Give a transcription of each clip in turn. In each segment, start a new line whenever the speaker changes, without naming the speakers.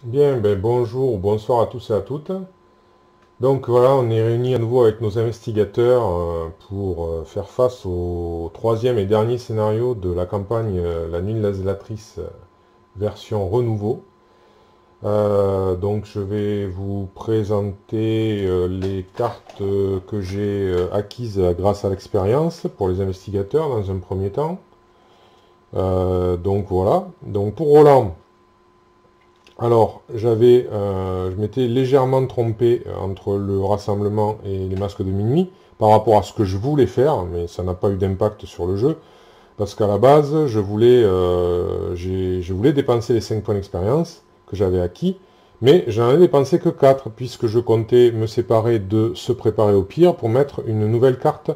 Bien, ben bonjour ou bonsoir à tous et à toutes. Donc voilà, on est réunis à nouveau avec nos investigateurs pour faire face au troisième et dernier scénario de la campagne La Nuit de la Zélatrice version renouveau. Donc je vais vous présenter les cartes que j'ai acquises grâce à l'expérience pour les investigateurs dans un premier temps. Donc voilà. Donc pour Roland. Alors, je m'étais légèrement trompé entre le rassemblement et les masques de minuit par rapport à ce que je voulais faire, mais ça n'a pas eu d'impact sur le jeu, parce qu'à la base, je voulais dépenser les 5 points d'expérience que j'avais acquis, mais j'en ai dépensé que 4, puisque je comptais me séparer de se préparer au pire pour mettre une nouvelle carte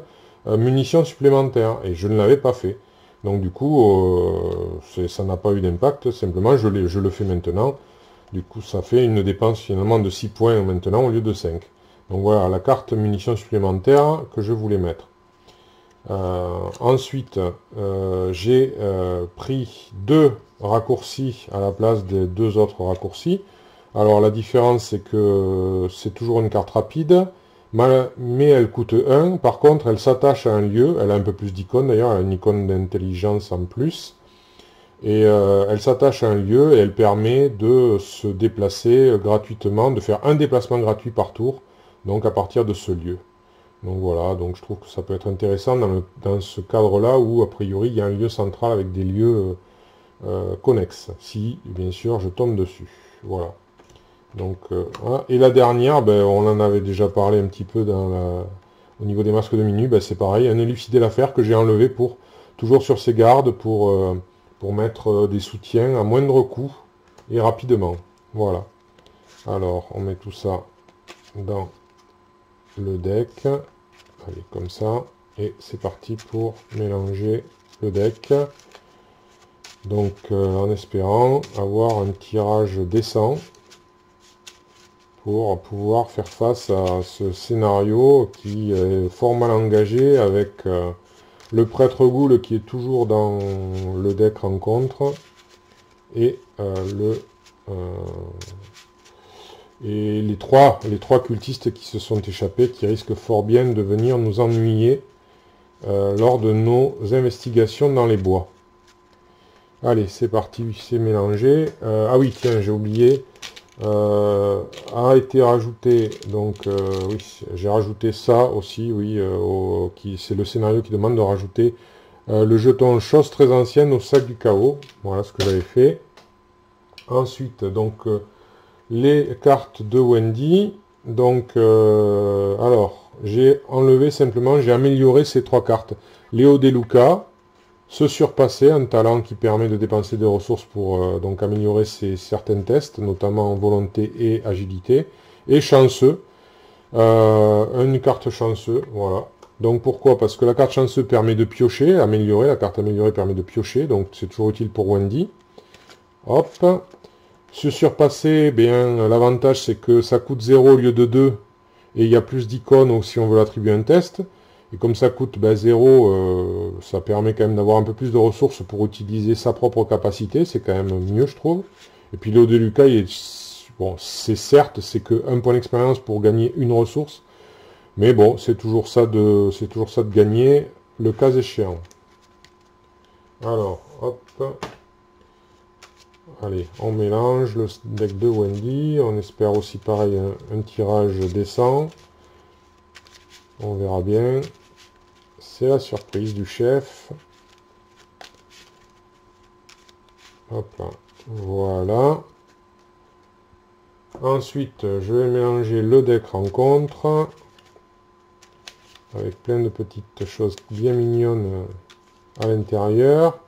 munitions supplémentaires, et je ne l'avais pas fait. Donc du coup, ça n'a pas eu d'impact, simplement je le fais maintenant. Du coup, ça fait une dépense finalement de 6 points maintenant au lieu de 5. Donc voilà la carte munitions supplémentaires que je voulais mettre. Ensuite, j'ai pris deux raccourcis à la place des deux autres raccourcis. Alors la différence, c'est que c'est toujours une carte rapide, mais elle coûte 1. Par contre, elle s'attache à un lieu. Elle a un peu plus d'icônes d'ailleurs, elle a une icône d'intelligence en plus. Et elle s'attache à un lieu et elle permet de se déplacer gratuitement, de faire un déplacement gratuit par tour, donc à partir de ce lieu. Donc voilà, donc je trouve que ça peut être intéressant dans ce cadre-là où a priori il y a un lieu central avec des lieux connexes, si bien sûr je tombe dessus. Voilà. Donc, voilà. Et la dernière, ben, on en avait déjà parlé un petit peu au niveau des masques de minuit, ben, c'est pareil, un élucidé l'affaire que j'ai enlevé pour toujours sur ses gardes pour mettre des soutiens à moindre coût et rapidement. Voilà. Alors, on met tout ça dans le deck. Allez, comme ça. Et c'est parti pour mélanger le deck. Donc, en espérant avoir un tirage décent pour pouvoir faire face à ce scénario qui est fort mal engagé avec le prêtre Ghoul qui est toujours dans le deck rencontre et les trois cultistes qui se sont échappés qui risquent fort bien de venir nous ennuyer lors de nos investigations dans les bois. Allez, c'est parti, c'est mélangé. Ah oui, tiens, j'ai oublié. A été rajouté, donc oui, j'ai rajouté ça aussi, oui, c'est le scénario qui demande de rajouter le jeton chose très ancienne au sac du chaos. Voilà ce que j'avais fait. Ensuite, donc, les cartes de Wendy. Donc, alors, j'ai enlevé simplement, j'ai amélioré ces trois cartes. Léo De Luca, se surpasser, un talent qui permet de dépenser des ressources pour donc améliorer certains tests, notamment volonté et agilité. Et chanceux, une carte chanceux, voilà. Donc pourquoi? Parce que la carte chanceux permet de piocher, améliorer, la carte améliorée permet de piocher, donc c'est toujours utile pour Wendy. Hop. Se surpasser, bien l'avantage c'est que ça coûte 0 au lieu de 2, et il y a plus d'icônes si on veut l'attribuer un test. Et comme ça coûte 0, ça permet quand même d'avoir un peu plus de ressources pour utiliser sa propre capacité. C'est quand même mieux, je trouve. Et puis Léo de Lucas, bon, c'est que un point d'expérience pour gagner une ressource. Mais bon, c'est toujours ça de gagner, le cas échéant. Alors, hop. Allez, on mélange le deck de Wendy. On espère aussi pareil un tirage décent. On verra bien. C'est la surprise du chef. Hop là. Voilà. Ensuite, je vais mélanger le deck rencontre. Avec plein de petites choses bien mignonnes à l'intérieur.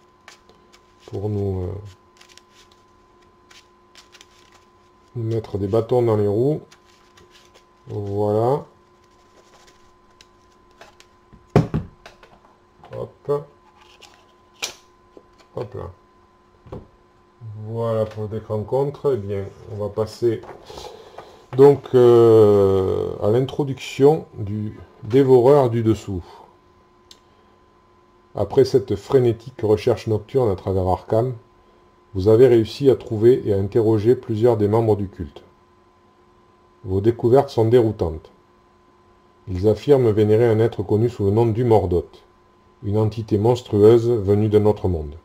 Pour nous mettre des bâtons dans les roues. Voilà. Hop. Hop là. Voilà pour le deck rencontre. Eh bien, on va passer donc à l'introduction du dévoreur du dessous. Après cette frénétique recherche nocturne à travers Arkham, Vous avez réussi à trouver et à interroger plusieurs des membres du culte. Vos découvertes sont déroutantes. Ils affirment vénérer un être connu sous le nom d'Umordot, une entité monstrueuse venue d'un autre monde.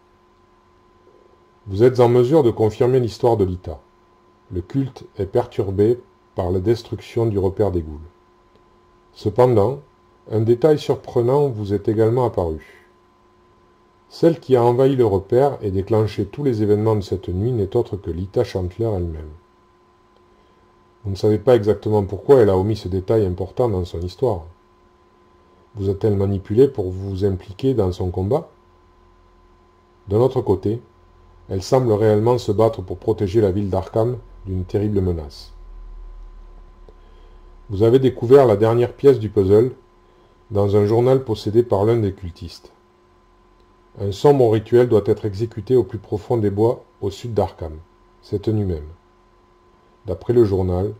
Vous êtes en mesure de confirmer l'histoire de l'Ita. Le culte est perturbé par la destruction du repère des Ghouls. Cependant, un détail surprenant vous est également apparu. Celle qui a envahi le repère et déclenché tous les événements de cette nuit n'est autre que Lita Chantler elle-même. Vous ne savez pas exactement pourquoi elle a omis ce détail important dans son histoire. Vous a-t-elle manipulé pour vous impliquer dans son combat? D'un autre côté, elle semble réellement se battre pour protéger la ville d'Arkham d'une terrible menace. Vous avez découvert la dernière pièce du puzzle dans un journal possédé par l'un des cultistes. Un sombre rituel doit être exécuté au plus profond des bois au sud d'Arkham, cette nuit même. D'après le journal,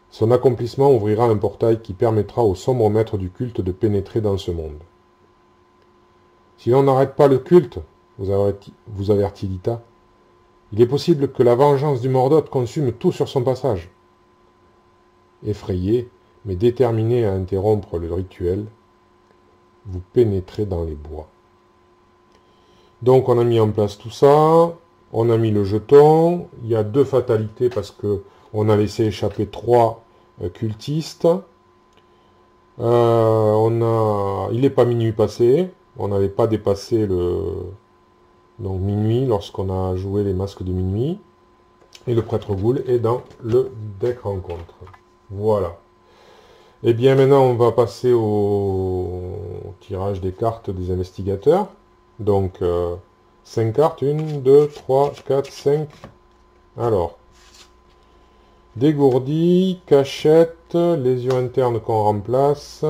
son accomplissement ouvrira un portail qui permettra au sombre maître du culte de pénétrer dans ce monde. Si l'on n'arrête pas le culte, vous avertit Lita, il est possible que la vengeance du Mordot consume tout sur son passage. Effrayé, mais déterminé à interrompre le rituel, vous pénétrez dans les bois. Donc on a mis en place tout ça, on a mis le jeton, il y a 2 fatalités parce que on a laissé échapper 3 cultistes. Il n'est pas minuit passé, on n'avait pas dépassé donc minuit lorsqu'on a joué les masques de minuit. Et le prêtre Ghoul est dans le deck rencontre. Voilà. Et bien maintenant on va passer au tirage des cartes des investigateurs. Donc 5 cartes, 1, 2, 3, 4, 5. Alors, dégourdi, cachette, lésion interne qu'on remplace,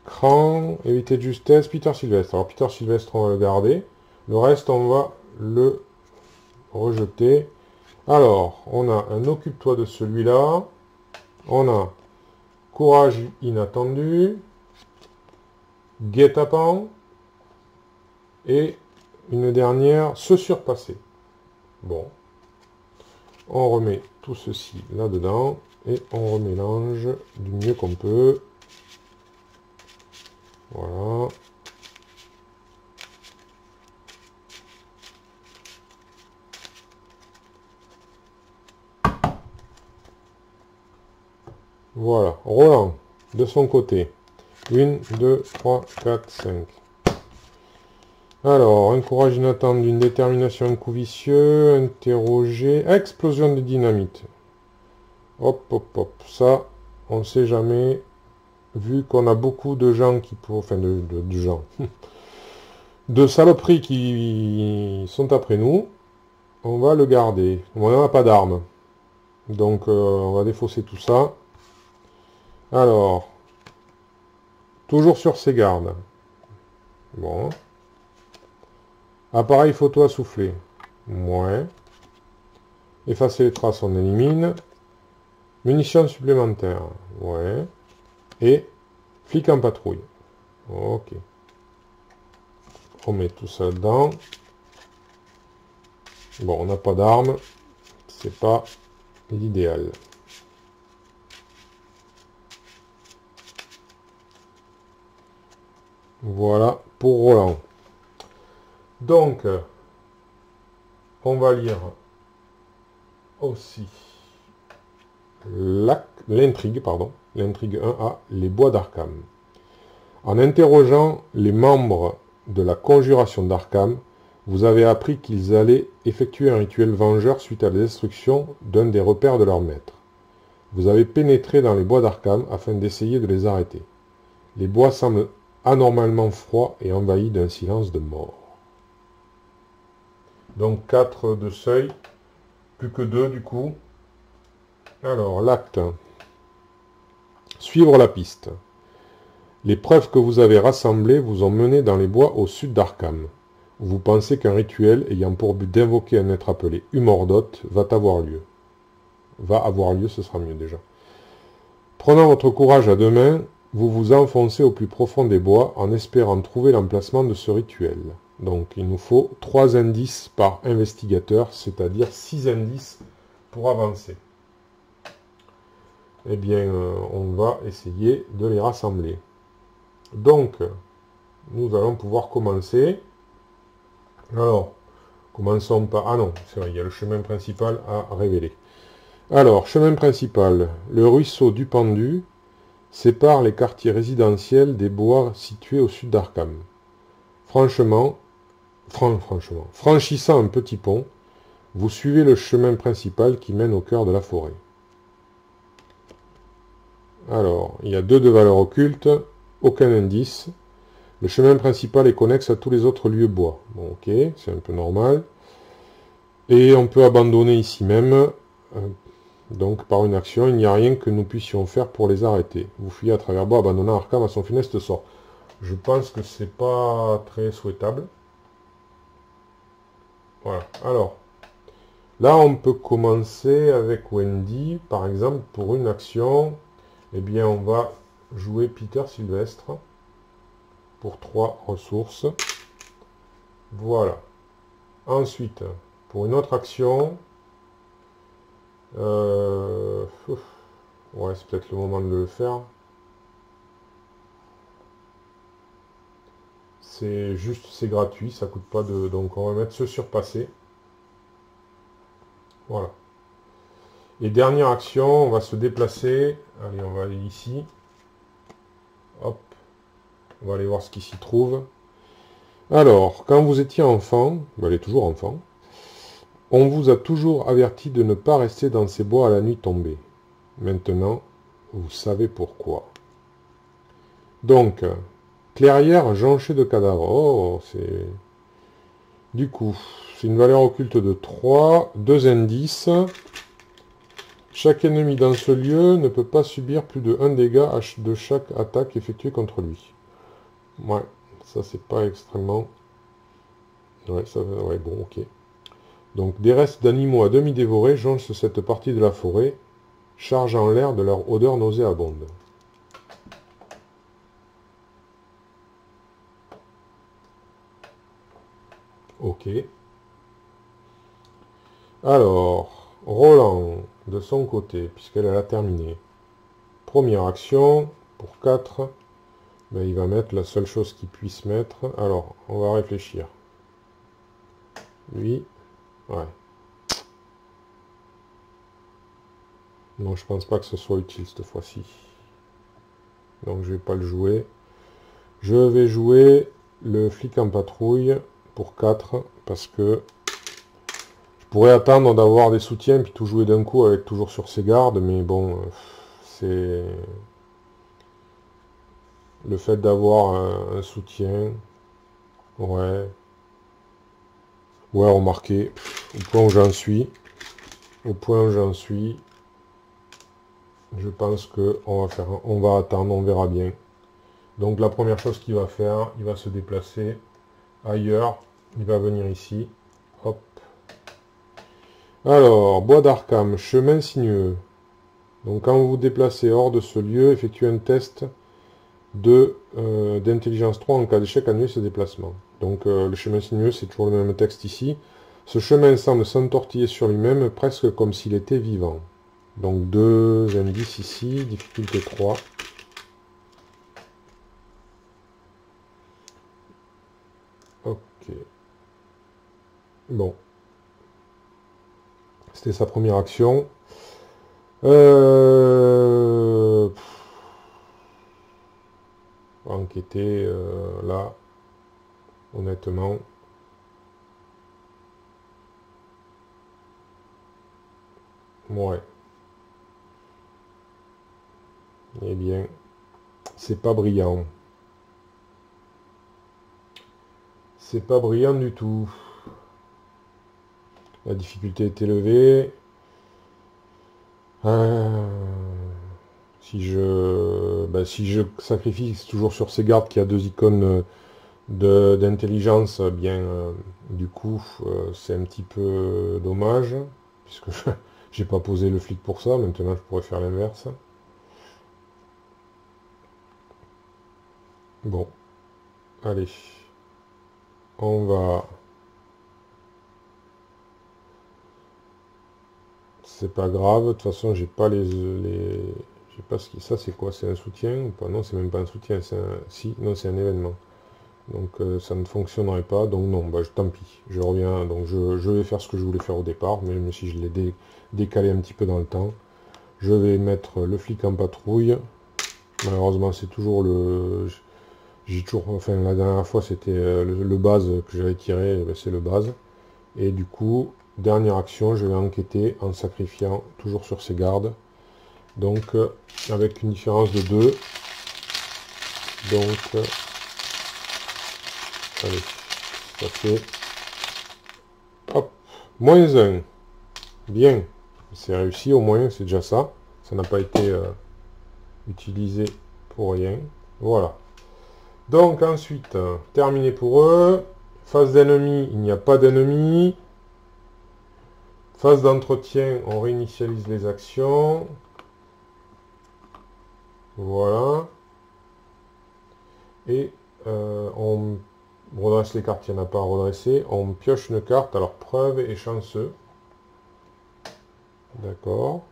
cran, éviter de justesse, Peter Sylvestre. Alors Peter Sylvestre, on va le garder. Le reste, on va le rejeter. Alors, on a un occupe-toi de celui-là. On a courage inattendu, guet-apens, et une dernière, se surpasser. Bon. On remet tout ceci là-dedans et on remélange du mieux qu'on peut. Voilà. Voilà. Roland, de son côté. 1, 2, 3, 4, 5. Alors, un courage inattendu, une détermination, un coup vicieux, interroger, explosion de dynamite. Hop, hop, hop. Ça, on ne sait jamais, vu qu'on a beaucoup de gens qui pour, enfin de gens, de saloperies qui sont après nous, on va le garder. On n'a pas d'armes. Donc, on va défausser tout ça. Alors, toujours sur ses gardes. Bon. Appareil photo à souffler. Ouais. Effacer les traces, on élimine. Munitions supplémentaires. Ouais. Et flic en patrouille. Ok. On met tout ça dedans. Bon, on n'a pas d'armes. C'est pas l'idéal. Voilà pour Roland. Donc, on va lire aussi l'intrigue, l'intrigue 1A, les bois d'Arkham. En interrogeant les membres de la conjuration d'Arkham, vous avez appris qu'ils allaient effectuer un rituel vengeur suite à la destruction d'un des repères de leur maître. Vous avez pénétré dans les bois d'Arkham afin d'essayer de les arrêter. Les bois semblent anormalement froids et envahis d'un silence de mort. Donc 4 de seuil, plus que 2 du coup. Alors, l'acte. Suivre la piste. Les preuves que vous avez rassemblées vous ont mené dans les bois au sud d'Arkham, où vous pensez qu'un rituel ayant pour but d'invoquer un être appelé Umordot va avoir lieu. Ce sera mieux déjà. Prenant votre courage à deux mains, vous vous enfoncez au plus profond des bois en espérant trouver l'emplacement de ce rituel. Donc il nous faut 3 indices par investigateur, c'est-à-dire 6 indices pour avancer. Eh bien, on va essayer de les rassembler. Donc, nous allons pouvoir commencer. Alors, commençons par... Ah non, c'est vrai, il y a le chemin principal à révéler. Alors, chemin principal, le ruisseau du Pendu sépare les quartiers résidentiels des bois situés au sud d'Arkham. Franchement, franchissant un petit pont, vous suivez le chemin principal qui mène au cœur de la forêt. Alors, il y a 2 de valeur occulte, aucun indice. Le chemin principal est connexe à tous les autres lieux bois. Bon, ok, c'est un peu normal. Et on peut abandonner ici même. Donc, par une action, il n'y a rien que nous puissions faire pour les arrêter. Vous fuyez à travers bois, abandonnant Arkham à son funeste sort. Je pense que c'est pas très souhaitable. Voilà. Alors, là, on peut commencer avec Wendy, par exemple, pour une action. Eh bien, on va jouer Peter Sylvestre pour 3 ressources. Voilà. Ensuite, pour une autre action, ouais, c'est peut-être le moment de le faire. C'est juste, c'est gratuit, ça coûte pas de... Donc on va mettre ce surpassé. Voilà. Et dernière action, on va se déplacer. Allez, on va aller ici. Hop. On va aller voir ce qui s'y trouve. Alors, quand vous étiez enfant, vous allez toujours enfant, on vous a toujours averti de ne pas rester dans ces bois à la nuit tombée. Maintenant, vous savez pourquoi. Donc, clairière jonchée de cadavres. Oh, c'est... Du coup, c'est une valeur occulte de 3, 2 indices. Chaque ennemi dans ce lieu ne peut pas subir plus de 1 dégât de chaque attaque effectuée contre lui. Ouais, ça c'est pas extrêmement... Ouais, ça, ouais, bon, ok. Donc, des restes d'animaux à demi dévorés jonchent cette partie de la forêt, chargeant l'air de leur odeur nauséabonde. Ok. Alors, Roland, de son côté, puisqu'elle a terminé. Première action, pour 4, ben, il va mettre la seule chose qu'il puisse mettre. Alors, on va réfléchir. Lui, ouais. Non, je pense pas que ce soit utile cette fois-ci. Donc, je vais pas le jouer. Je vais jouer le flic en patrouille pour 4, parce que je pourrais attendre d'avoir des soutiens, puis tout jouer d'un coup avec toujours sur ses gardes, mais bon, c'est... Le fait d'avoir un soutien, ouais. Ouais, remarquez, au point où j'en suis, je pense que on va attendre, on verra bien. Donc la première chose qu'il va faire, il va se déplacer ailleurs, il va venir ici, hop. Alors, bois d'Arkham, chemin sinueux. Donc quand vous vous déplacez hors de ce lieu, effectuez un test d'intelligence 3 en cas d'échec, annulez ce déplacement. Donc le chemin sinueux, c'est toujours le même texte ici. Ce chemin semble s'entortiller sur lui-même, presque comme s'il était vivant. Donc 2 indices ici, difficulté 3. Ok. Bon. C'était sa première action. Enquêter, là, honnêtement... Ouais. Eh bien, c'est pas brillant. C'est pas brillant du tout. La difficulté est élevée. Si je sacrifie toujours sur ces gardes qui a 2 icônes d'intelligence, bien du coup c'est un petit peu dommage, puisque j'ai pas posé le flic pour ça. Maintenant je pourrais faire l'inverse. Bon, allez. on va... C'est pas grave, de toute façon, j'ai pas j'ai pas ce qui... Ça, c'est quoi? C'est un soutien ou pas? Non, c'est même pas un soutien, c'est un... Si, non, c'est un événement. Donc ça ne fonctionnerait pas, donc non, bah, tant pis. Je reviens, donc je vais faire ce que je voulais faire au départ, même si je l'ai décalé un petit peu dans le temps. Je vais mettre le flic en patrouille. Malheureusement, c'est toujours le... J'ai toujours... Enfin, la dernière fois, c'était le base que j'avais tiré, eh ben, c'est le base. Et du coup, dernière action, je vais enquêter en sacrifiant toujours sur ses gardes. Donc, avec une différence de 2. Donc, allez, ça fait... Hop, moins 1. Bien. C'est réussi au moins, c'est déjà ça. Ça n'a pas été utilisé pour rien. Voilà. Donc ensuite, terminé pour eux. Phase d'ennemi, il n'y a pas d'ennemi. Phase d'entretien, on réinitialise les actions. Voilà. Et on redresse les cartes, il n'y en a pas à redresser. On pioche une carte, alors preuve et chanceux. D'accord.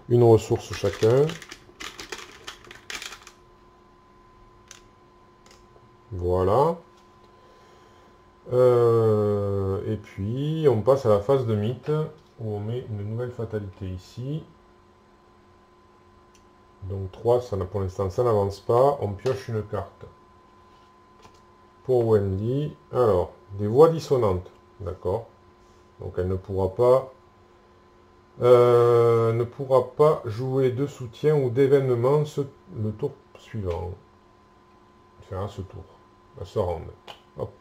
Une ressource chacun. Voilà. Et puis, on passe à la phase de mythe, où on met une nouvelle fatalité ici. Donc 3, ça, pour l'instant, ça n'avance pas. On pioche une carte. Pour Wendy, alors, des voix dissonantes. D'accord. Donc elle ne pourra pas jouer de soutien ou d'événement le tour suivant. Enfin, à ce tour. À ce round. Hop.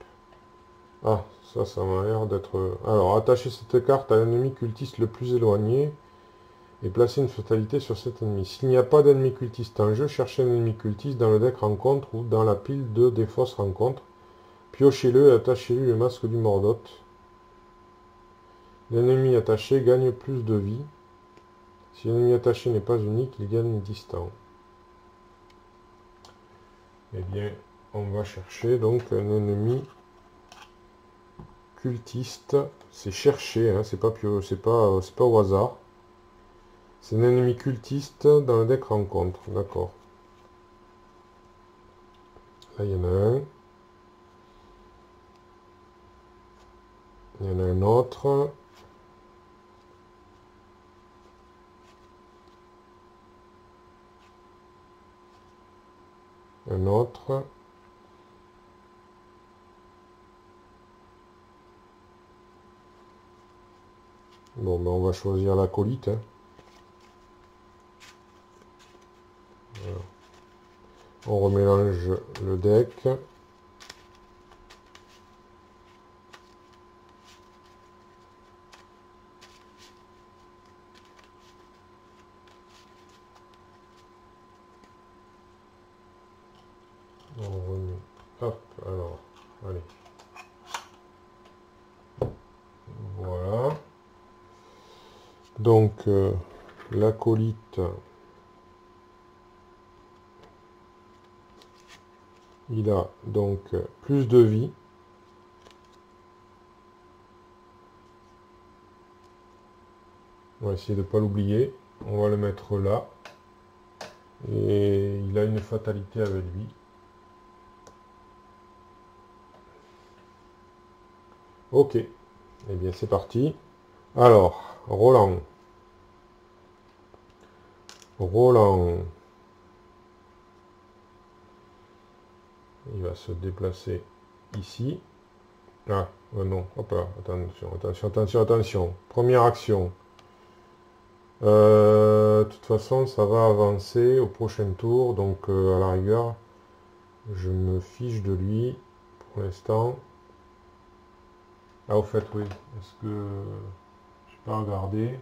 Ah, ça m'a l'air d'être... Alors, attachez cette carte à l'ennemi cultiste le plus éloigné et placez une fatalité sur cet ennemi. S'il n'y a pas d'ennemi cultiste en jeu, cherchez un ennemi cultiste dans le deck rencontre ou dans la pile des fausses rencontres. Piochez-le et attachez-lui le masque du Mordoth. L'ennemi attaché gagne plus de vie. Si l'ennemi attaché n'est pas unique, il gagne distant. Eh bien, on va chercher donc un ennemi cultiste. C'est chercher, hein, c'est pas au hasard. C'est un ennemi cultiste dans le deck rencontre. D'accord. Là, il y en a un. Il y en a un autre. Un autre. Bon, ben on va choisir l'acolyte. Hein. Voilà. On remélange le deck. On remet. Hop, alors, allez. Voilà. Donc, l'acolyte, il a donc plus de vie. On va essayer de ne pas l'oublier. On va le mettre là. Et il a une fatalité avec lui. Ok. Eh bien, c'est parti. Alors, Roland. Il va se déplacer ici. Ah, non. Hop là. Attention. Première action. De toute façon, ça va avancer au prochain tour. Donc, à la rigueur, je me fiche de lui pour l'instant. Ah, au fait, oui. Est-ce que... Je n'ai pas regardé.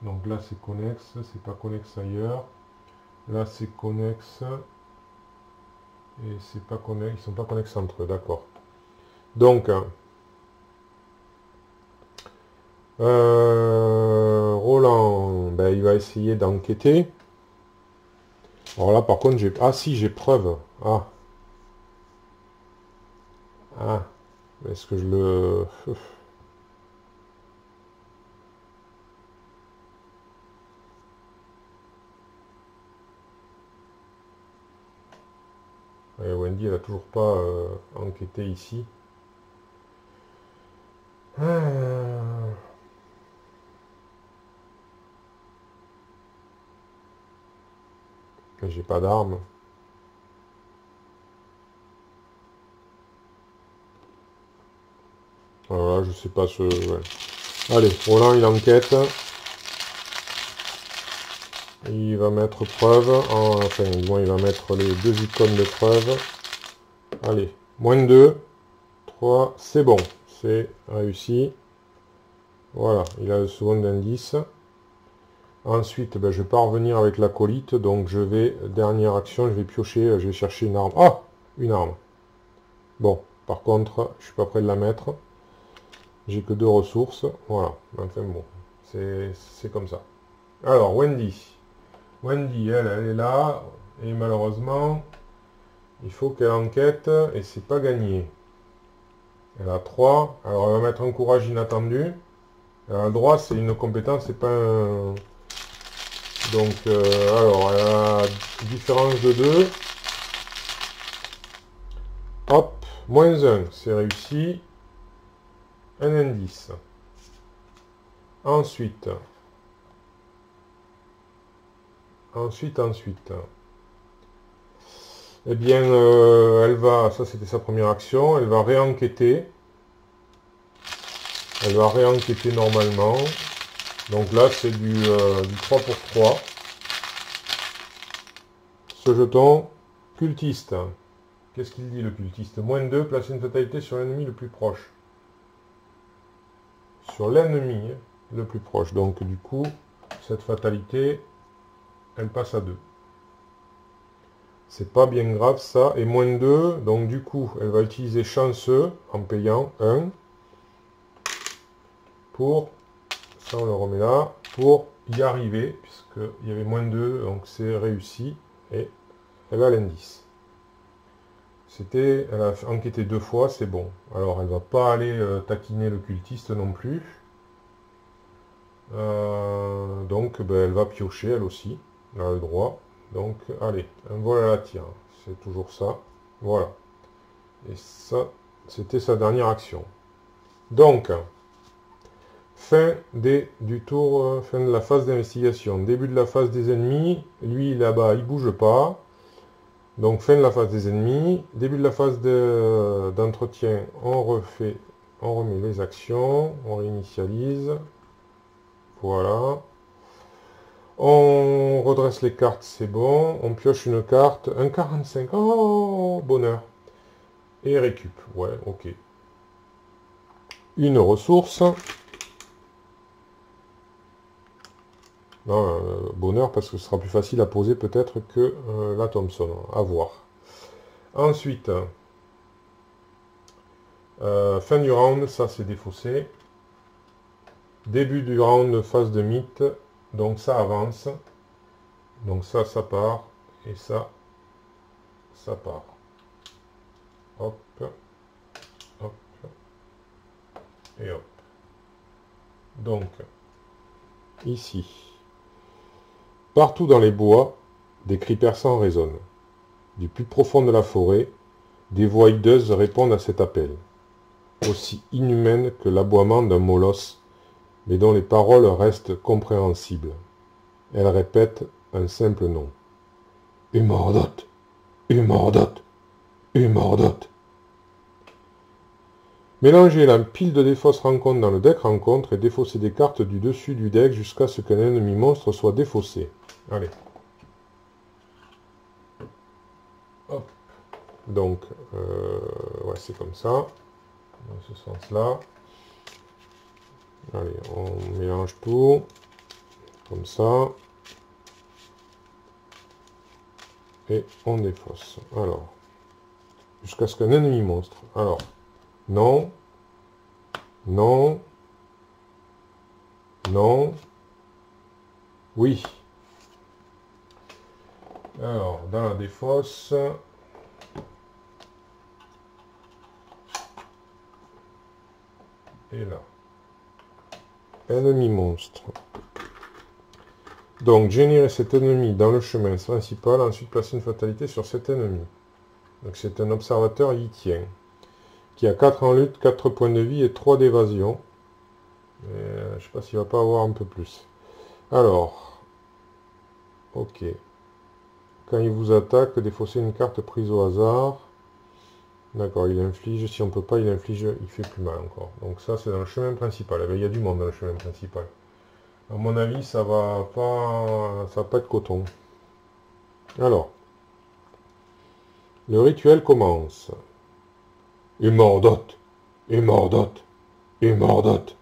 Donc là, c'est connexe. C'est pas connexe ailleurs. Là, c'est connexe. Et c'est pas connexe. Ils sont pas connexes entre eux. D'accord. Donc... Roland, ben, il va essayer d'enquêter. Alors là, par contre, j'ai... Ah si, j'ai preuve. Ah. Est-ce que je le... Ouais, Wendy, elle a toujours pas enquêté ici. Ah. J'ai pas d'arme. Voilà, je sais pas ce... ouais. Allez, Roland, il enquête. Il va mettre preuve. Enfin, bon, il va mettre les deux icônes de preuve. Allez, -2. 3, c'est bon. C'est réussi. Voilà, il a le second indice. Ensuite, ben, je vais pas revenir avec l'acolyte, donc je vais, dernière action, je vais piocher, je vais chercher une arme. Ah, une arme. Bon, par contre, je suis pas prêt de la mettre. J'ai que 2 ressources. Voilà, enfin bon, c'est comme ça. Alors, Wendy. Wendy, elle est là, et malheureusement, il faut qu'elle enquête, et c'est pas gagné. Elle a 3, alors elle va mettre un courage inattendu. Elle a le droit, c'est une compétence, c'est pas un... Donc, alors, elle a différence de 2. Hop, -1, c'est réussi. Un indice. Ensuite. Eh bien, elle va, ça c'était sa première action, elle va réenquêter. Elle va réenquêter normalement. Donc là, c'est du 3 pour 3. Ce jeton, cultiste. Qu'est-ce qu'il dit le cultiste? -2, placer une fatalité sur l'ennemi le plus proche. Sur l'ennemi le plus proche. Donc du coup, cette fatalité, elle passe à 2. C'est pas bien grave ça. Et -2, donc du coup, elle va utiliser chanceux en payant 1 pour, ça on le remet là, pour y arriver, puisqu'il y avait -2, donc c'est réussi. Et elle a l'indice. Elle a enquêté 2 fois, c'est bon. Alors elle va pas aller taquiner le cultiste non plus. Donc ben, elle va piocher elle aussi. Elle a le droit. Donc allez, un vol à la tire. C'est toujours ça. Voilà. Et ça, c'était sa dernière action. Donc, du tour, fin de la phase d'investigation. Début de la phase des ennemis. Lui là-bas, il bouge pas. Donc fin de la phase des ennemis, début de la phase d'entretien, on remet les actions, on réinitialise, voilà. On redresse les cartes, c'est bon, on pioche une carte, un 45, oh, bonheur. Et récup, ouais, ok. Une ressource. Non, bonheur parce que ce sera plus facile à poser peut-être que la Thompson, à voir. Ensuite, fin du round, ça c'est défaussé. Début du round, phase de mythe, donc ça avance. Donc ça part, et ça part. Hop, hop, et hop. Donc, ici, partout dans les bois, des cris perçants résonnent. Du plus profond de la forêt, des voix hideuses répondent à cet appel, aussi inhumaines que l'aboiement d'un molosse, mais dont les paroles restent compréhensibles. Elles répètent un simple nom. Humordot, Humordot, Humordot. Mélangez la pile de défausse rencontre dans le deck rencontre et défaussez des cartes du dessus du deck jusqu'à ce qu'un ennemi monstre soit défaussé. Allez. Hop. Donc, ouais, c'est comme ça. Dans ce sens-là. Allez, on mélange tout. Comme ça. Et on défausse. Alors. Jusqu'à ce qu'un ennemi monstre. Alors. Non. Non. Non. Oui. Alors, dans la défausse. et là. Ennemi monstre. Donc, générer cet ennemi dans le chemin principal, ensuite placer une fatalité sur cet ennemi. Donc, c'est un observateur yitien, qui a 4 en lutte, 4 points de vie et 3 d'évasion. Je ne sais pas s'il va pas avoir un peu plus. Alors, ok. Quand il vous attaque, défaussez une carte prise au hasard. D'accord, il inflige, si on peut pas, il inflige, il fait plus mal encore. Donc ça, c'est dans le chemin principal. Eh bien, il y a du monde dans le chemin principal. À mon avis, ça va pas être coton. Alors, le rituel commence. Et mordote, et mordote, et mordote.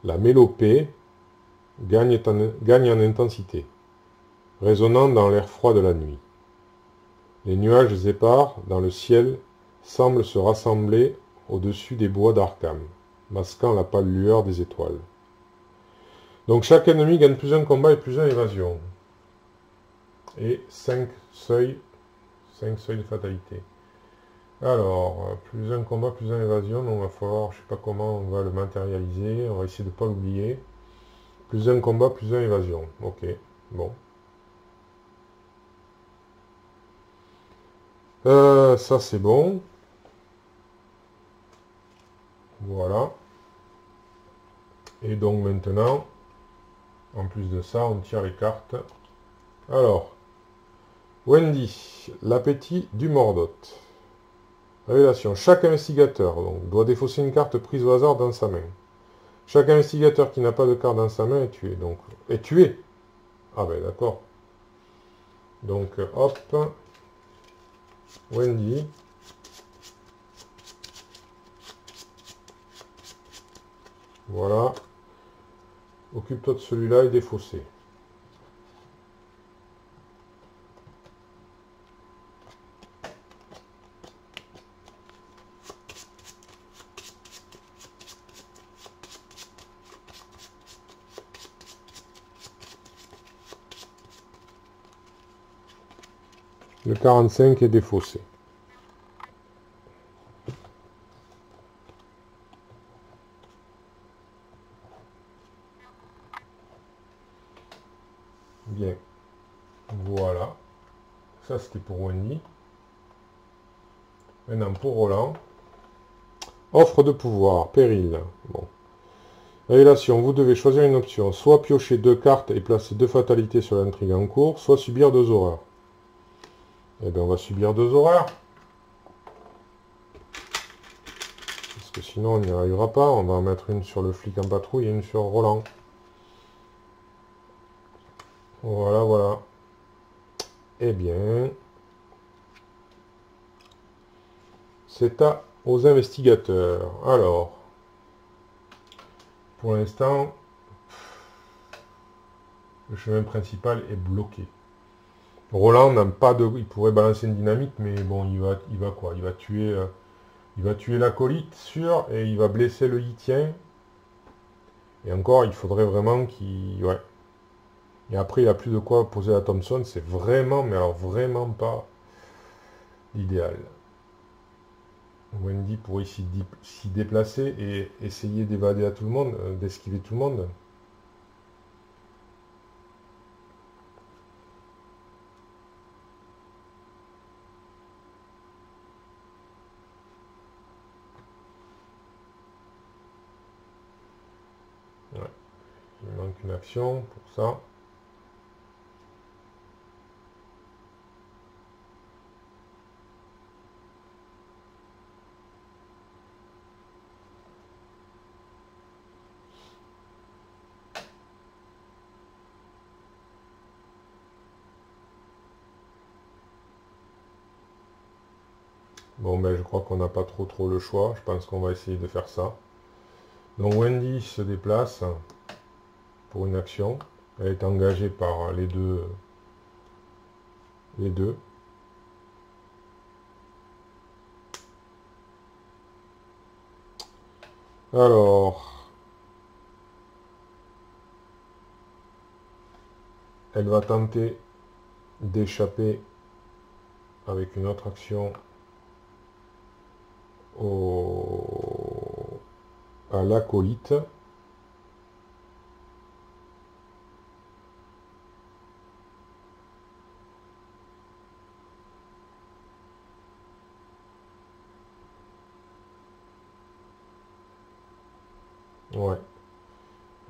La mélopée gagne en intensité, résonnant dans l'air froid de la nuit. Les nuages épars dans le ciel semblent se rassembler au-dessus des bois d'Arkham, masquant la pâle lueur des étoiles. Donc chaque ennemi gagne plus un combat et plus un évasion. Et 5 seuils de fatalité. Alors, plus un combat, plus un évasion, donc il va falloir, je sais pas comment on va le matérialiser, on va essayer de ne pas l'oublier. Plus un combat, plus un évasion. Ok, bon. Ça c'est bon. Voilà. Et donc maintenant, en plus de ça, on tire les cartes. Alors, Wendy, l'appétit du Mordotte. Révélation. Chaque investigateur donc, doit défausser une carte prise au hasard dans sa main. Chaque investigateur qui n'a pas de carte dans sa main est tué. Donc, est tué. Ah ben d'accord. Donc, hop. Wendy. Voilà. Occupe-toi de celui-là et défausser. Le 45 est défaussé. Bien. Voilà. Ça, c'était pour Wendy. Maintenant, pour Roland. Offre de pouvoir. Péril. Bon. Révélation. Vous devez choisir une option. Soit piocher 2 cartes et placer 2 fatalités sur l'intrigue en cours, soit subir 2 horreurs. Eh bien, on va subir 2 horreurs. Parce que sinon, on n'y arrivera pas. On va en mettre une sur le flic en patrouille et une sur Roland. Voilà, voilà. Eh bien, c'est aux investigateurs. Alors, pour l'instant, le chemin principal est bloqué. Roland n'a pas de... Il pourrait balancer une dynamite, mais bon, il va quoi? Il va tuer l'acolyte, sûr, et il va blesser le yitien. Et encore, il faudrait vraiment qu'il... Ouais. Et après, il n'a plus de quoi poser à Thompson. C'est vraiment, mais alors vraiment pas l'idéal. Wendy pourrait s'y déplacer et essayer d'évader à tout le monde, d'esquiver tout le monde. Ouais. Il manque une action pour ça. Bon, ben je crois qu'on n'a pas trop le choix. Je pense qu'on va essayer de faire ça. Donc Wendy se déplace pour une action. Elle est engagée par les deux. Alors, elle va tenter d'échapper avec une autre action au à l'acolyte. Ouais.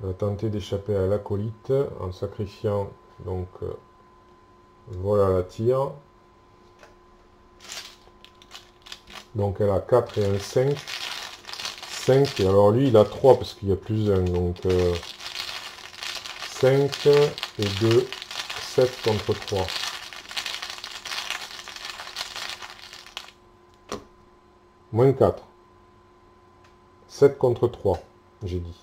On va tenter d'échapper à l'acolyte en sacrifiant donc voilà la tire. Donc elle a 4 et un 5. 5 et alors lui il a 3 parce qu'il y a plus 1. Donc 5 et 2, 7 contre 3. Moins 4. 7 contre 3, j'ai dit.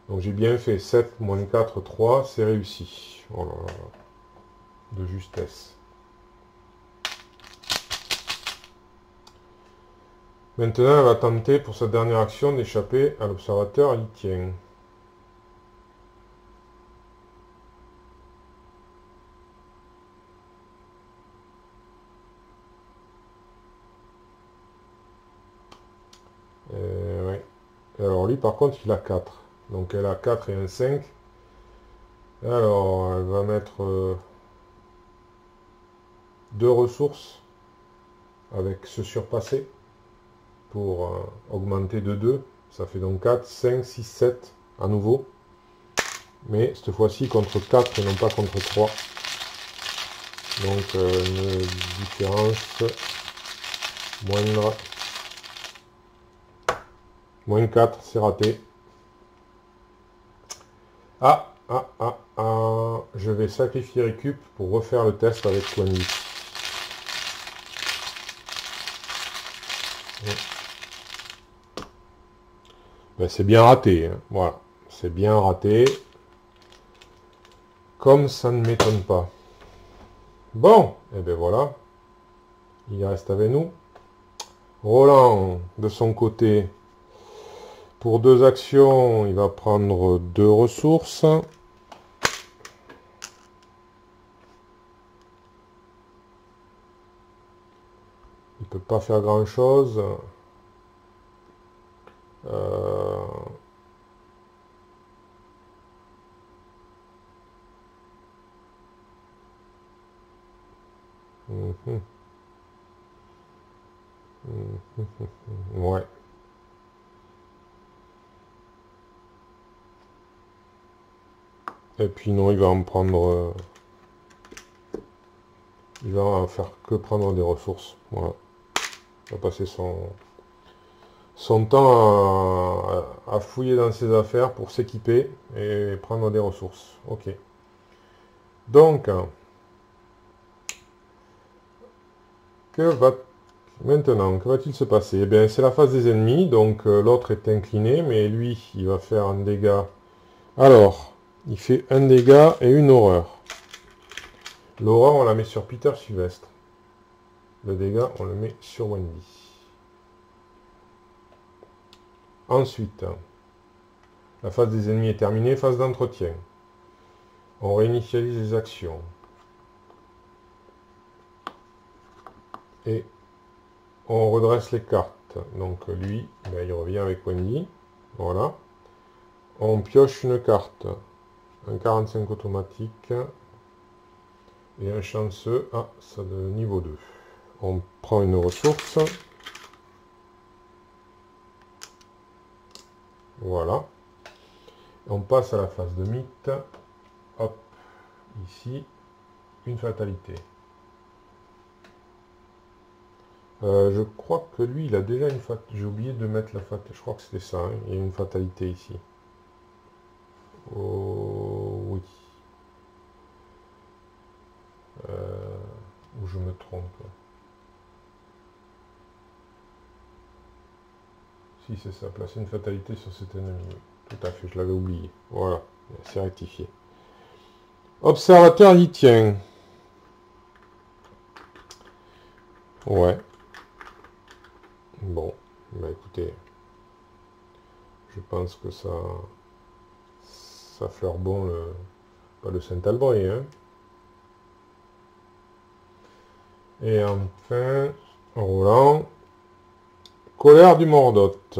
Donc j'ai bien fait 7 moins 4, 3, c'est réussi. Oh là là, de justesse. Maintenant, elle va tenter pour sa dernière action d'échapper à l'observateur litien. Ouais. Alors lui par contre il a 4. Donc elle a 4 et un 5. Alors elle va mettre 2 ressources avec ce surpassé pour augmenter de 2. Ça fait donc 4, 5, 6, 7 à nouveau. Mais cette fois-ci contre 4 et non pas contre 3. Donc une différence moindre. Moins 4, c'est raté. Je vais sacrifier récup pour refaire le test avec Wendy. Ben, c'est bien raté, hein. Voilà, c'est bien raté. Comme ça ne m'étonne pas. Bon, et ben voilà. Il reste avec nous. Roland, de son côté, pour 2 actions, il va prendre 2 ressources. Il peut pas faire grand chose. Ouais. Et puis non, il va en prendre... il va en faire que prendre des ressources. Voilà. Il va passer son temps à fouiller dans ses affaires pour s'équiper et prendre des ressources. Ok. Donc, maintenant, que va-t-il se passer? Eh bien, c'est la phase des ennemis, donc l'autre est incliné, mais lui, il va faire un dégât. Alors, il fait un dégât et une horreur. L'horreur, on la met sur Peter Sylvestre. Le dégât, on le met sur Wendy. Ensuite, la phase des ennemis est terminée, phase d'entretien. On réinitialise les actions. Et on redresse les cartes. Donc lui, ben, il revient avec Wendy. Voilà. On pioche une carte. Un 45 automatique. Et un chanceux. Ah, ça de niveau 2. On prend une ressource. Voilà. On passe à la phase de mythe. Hop. Ici. Une fatalité. Je crois que lui, il a déjà une fatalité. J'ai oublié de mettre la fatalité. Je crois que c'était ça. Hein. Il y a une fatalité ici. Oh, oui. Ou je me trompe. Si, c'est ça. Placer une fatalité sur cet ennemi. Tout à fait, je l'avais oublié. Voilà. C'est rectifié. Observateur litien. Ouais. Bon. Bah écoutez. Je pense que ça fleure bon pas le Saint-Albret, hein. Et enfin, Roland. Colère du Mordotte.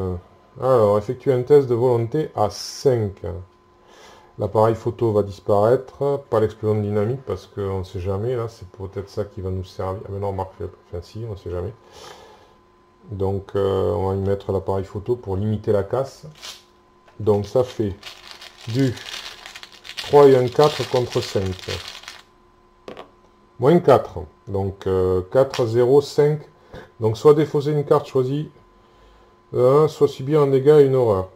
Alors, effectuer un test de volonté à 5. L'appareil photo va disparaître. Pas l'explosion de dynamite parce qu'on ne sait jamais. Là, c'est peut-être ça qui va nous servir. Ah, mais non, remarque, enfin si, on ne sait jamais. Donc, on va y mettre l'appareil photo pour limiter la casse. Donc, ça fait du 3 et un 4 contre 5. Moins 4. Donc, 4, 0, 5. Donc, soit défausser une carte choisie, soit subir un dégât et une horreur.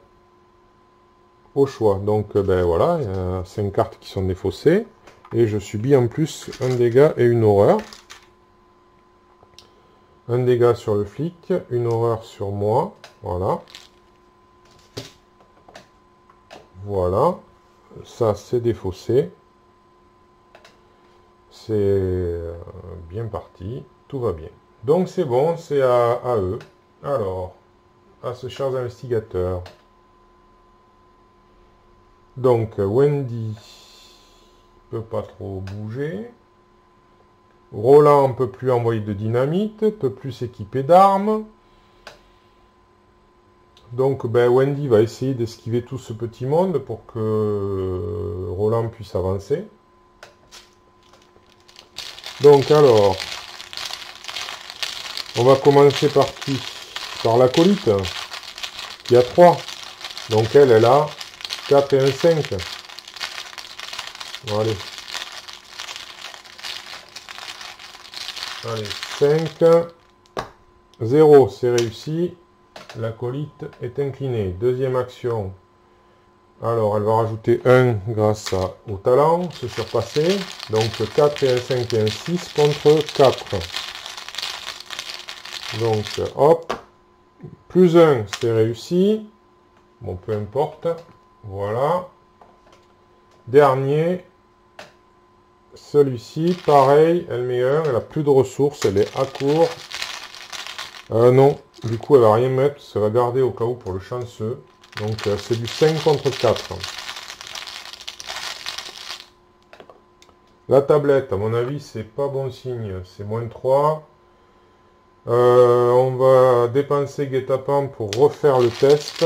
Au choix. Donc, ben voilà, il y a 5 cartes qui sont défaussées. Et je subis en plus un dégât et une horreur. Un dégât sur le flic, une horreur sur moi. Voilà. Voilà. Ça, c'est défaussé. C'est bien parti. Tout va bien. Donc, c'est bon, c'est à eux. Alors, à ce chers investigateurs. Donc, Wendy peut pas trop bouger. Roland ne peut plus envoyer de dynamite, peut plus s'équiper d'armes. Donc, ben, Wendy va essayer d'esquiver tout ce petit monde pour que Roland puisse avancer. Donc, alors, on va commencer par qui? Par l'acolyte, qui a 3. Donc, elle a 4 et un 5. Bon, allez. Allez, 5. 0, c'est réussi. L'acolyte est incliné. Deuxième action. Alors, elle va rajouter 1 grâce au talent, se surpasser. Donc, 4 et un 5 et un 6 contre 4. Donc, hop. Plus 1, c'est réussi. Bon, peu importe. Voilà. Dernier. Celui-ci, pareil, elle met 1. Elle a plus de ressources. Elle est à court. Non. Du coup, elle va rien mettre. Ça va garder au cas où pour le chanceux. Donc, c'est du 5 contre 4. La tablette, à mon avis, c'est pas bon signe. C'est moins 3. On va dépenser guet-apens pour refaire le test.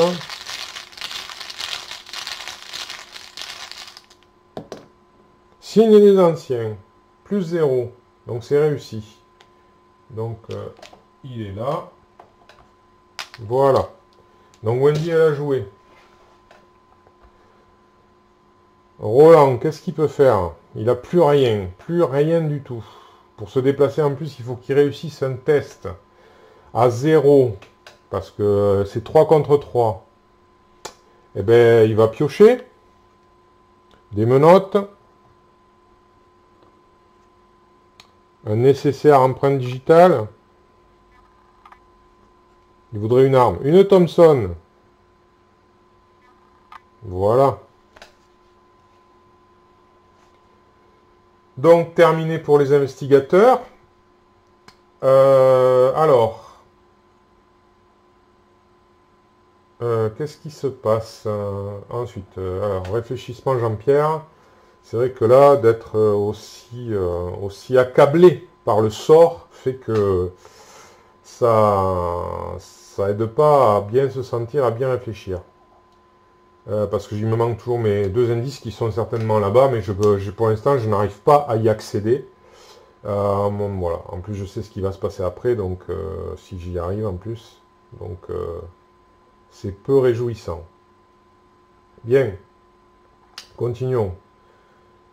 Signe des anciens. Plus 0. Donc, c'est réussi. Donc, il est là. Voilà. Donc Wendy, elle a joué. Roland, qu'est-ce qu'il peut faire? Il n'a plus rien du tout. Pour se déplacer en plus, il faut qu'il réussisse un test à 0. Parce que c'est 3 contre 3. Eh bien, il va piocher. Des menottes. Un nécessaire empreinte digitale. Il voudrait une arme. Une Thompson. Voilà. Donc, terminé pour les investigateurs. Alors. Qu'est-ce qui se passe ensuite? Alors, réfléchissement Jean-Pierre. C'est vrai que là, d'être aussi accablé par le sort fait que ça aide pas à bien se sentir, à bien réfléchir. Parce que il me manque toujours mes 2 indices qui sont certainement là-bas, mais pour l'instant, je n'arrive pas à y accéder. Voilà. En plus, je sais ce qui va se passer après, donc si j'y arrive en plus. Donc, c'est peu réjouissant. Bien. Continuons.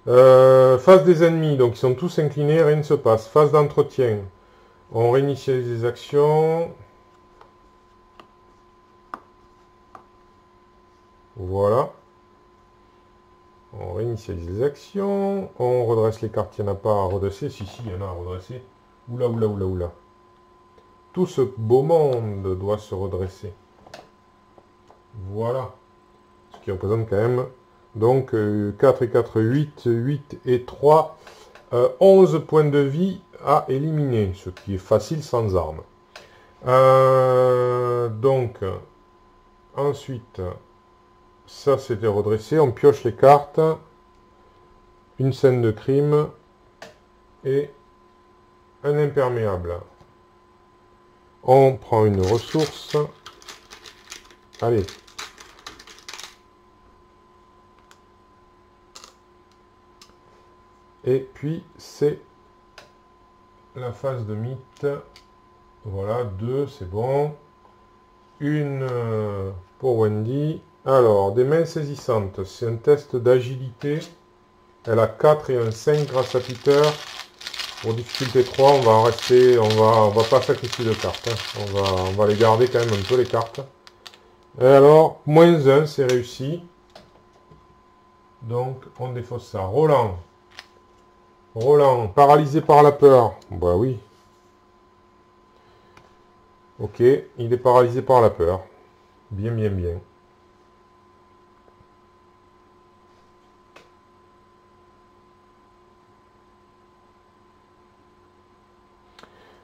Phase des ennemis, donc ils sont tous inclinés, rien ne se passe. Phase d'entretien. On réinitialise les actions. Voilà. On réinitialise les actions. On redresse les cartes. Il n'y en a pas à redresser. Si, il y en a à redresser. Oula, oula, oula, oula. Tout ce beau monde doit se redresser. Voilà. Ce qui représente quand même, donc, 4 et 4, 8, 8 et 3, 11 points de vie à éliminer. Ce qui est facile sans armes. Donc, ensuite... Ça, c'était redressé. On pioche les cartes. Une scène de crime. Et un imperméable. On prend une ressource. Allez. Et puis, c'est la phase de mythe. Voilà, 2, c'est bon. Une pour Wendy. Alors, des mains saisissantes. C'est un test d'agilité. Elle a 4 et un 5 grâce à Peter. Pour difficulté 3, on va en rester. On va pas sacrifier de cartes. Hein. On va les garder quand même un peu, les cartes. Et alors, moins 1, c'est réussi. Donc, on défausse ça. Roland. Roland, paralysé par la peur. Bah oui. Ok, il est paralysé par la peur. Bien, bien, bien.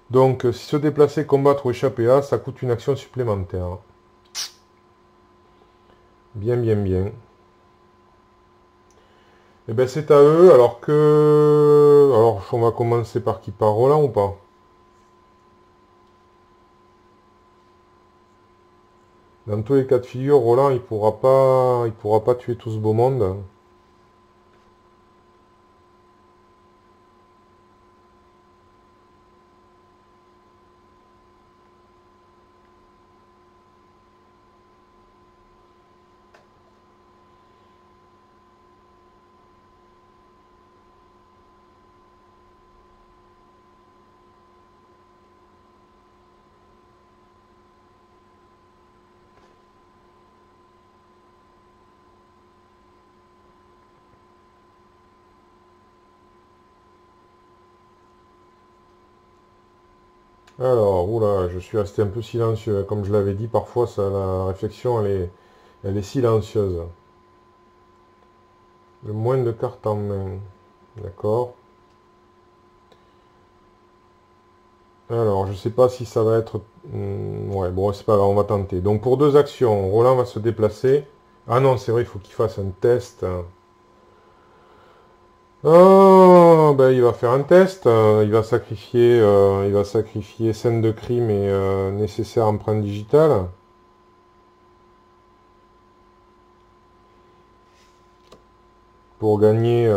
Donc, si se déplacer, combattre ou échapper à, ça coûte une action supplémentaire. Bien, bien, bien. Eh bien, c'est à eux, alors que... Alors, on va commencer par qui? Par Roland ou pas? Dans tous les cas de figure, Roland, il pourra pas tuer tout ce beau monde. Alors, oula, je suis resté un peu silencieux. Comme je l'avais dit, parfois, ça, la réflexion, elle est silencieuse. Le moins de cartes en main. D'accord. Alors, je sais pas si ça va être... ouais, bon, c'est pas grave, on va tenter. Donc, pour 2 actions, Roland va se déplacer. Ah non, c'est vrai, il faut qu'il fasse un test. Oh, ben, il va faire un test. Il va sacrifier scène de crime et nécessaire empreinte digitale. Pour gagner,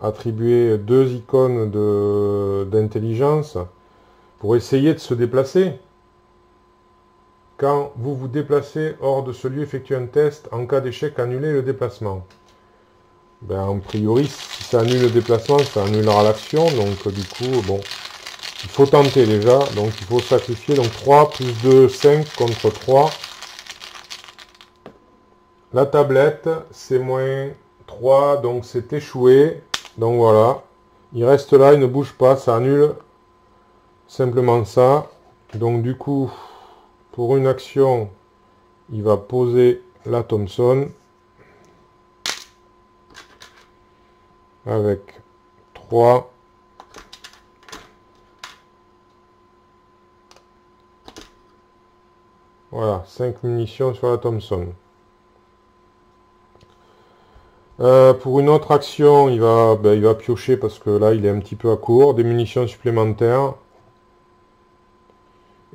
attribuer 2 icônes d'intelligence. Pour essayer de se déplacer. Quand vous vous déplacez hors de ce lieu, effectuez un test. En cas d'échec, annulez le déplacement. Ben, a priori, si ça annule le déplacement, ça annulera l'action. Donc, du coup, bon, il faut tenter déjà. Donc, il faut sacrifier. Donc, 3 plus 2, 5 contre 3. La tablette, c'est moins 3. Donc, c'est échoué. Donc, voilà. Il reste là, il ne bouge pas. Ça annule simplement ça. Donc, du coup, pour une action, il va poser la Thompson. Avec 3. Voilà, 5 munitions sur la Thompson. Pour une autre action, il va piocher parce que là, il est un petit peu à court. Des munitions supplémentaires.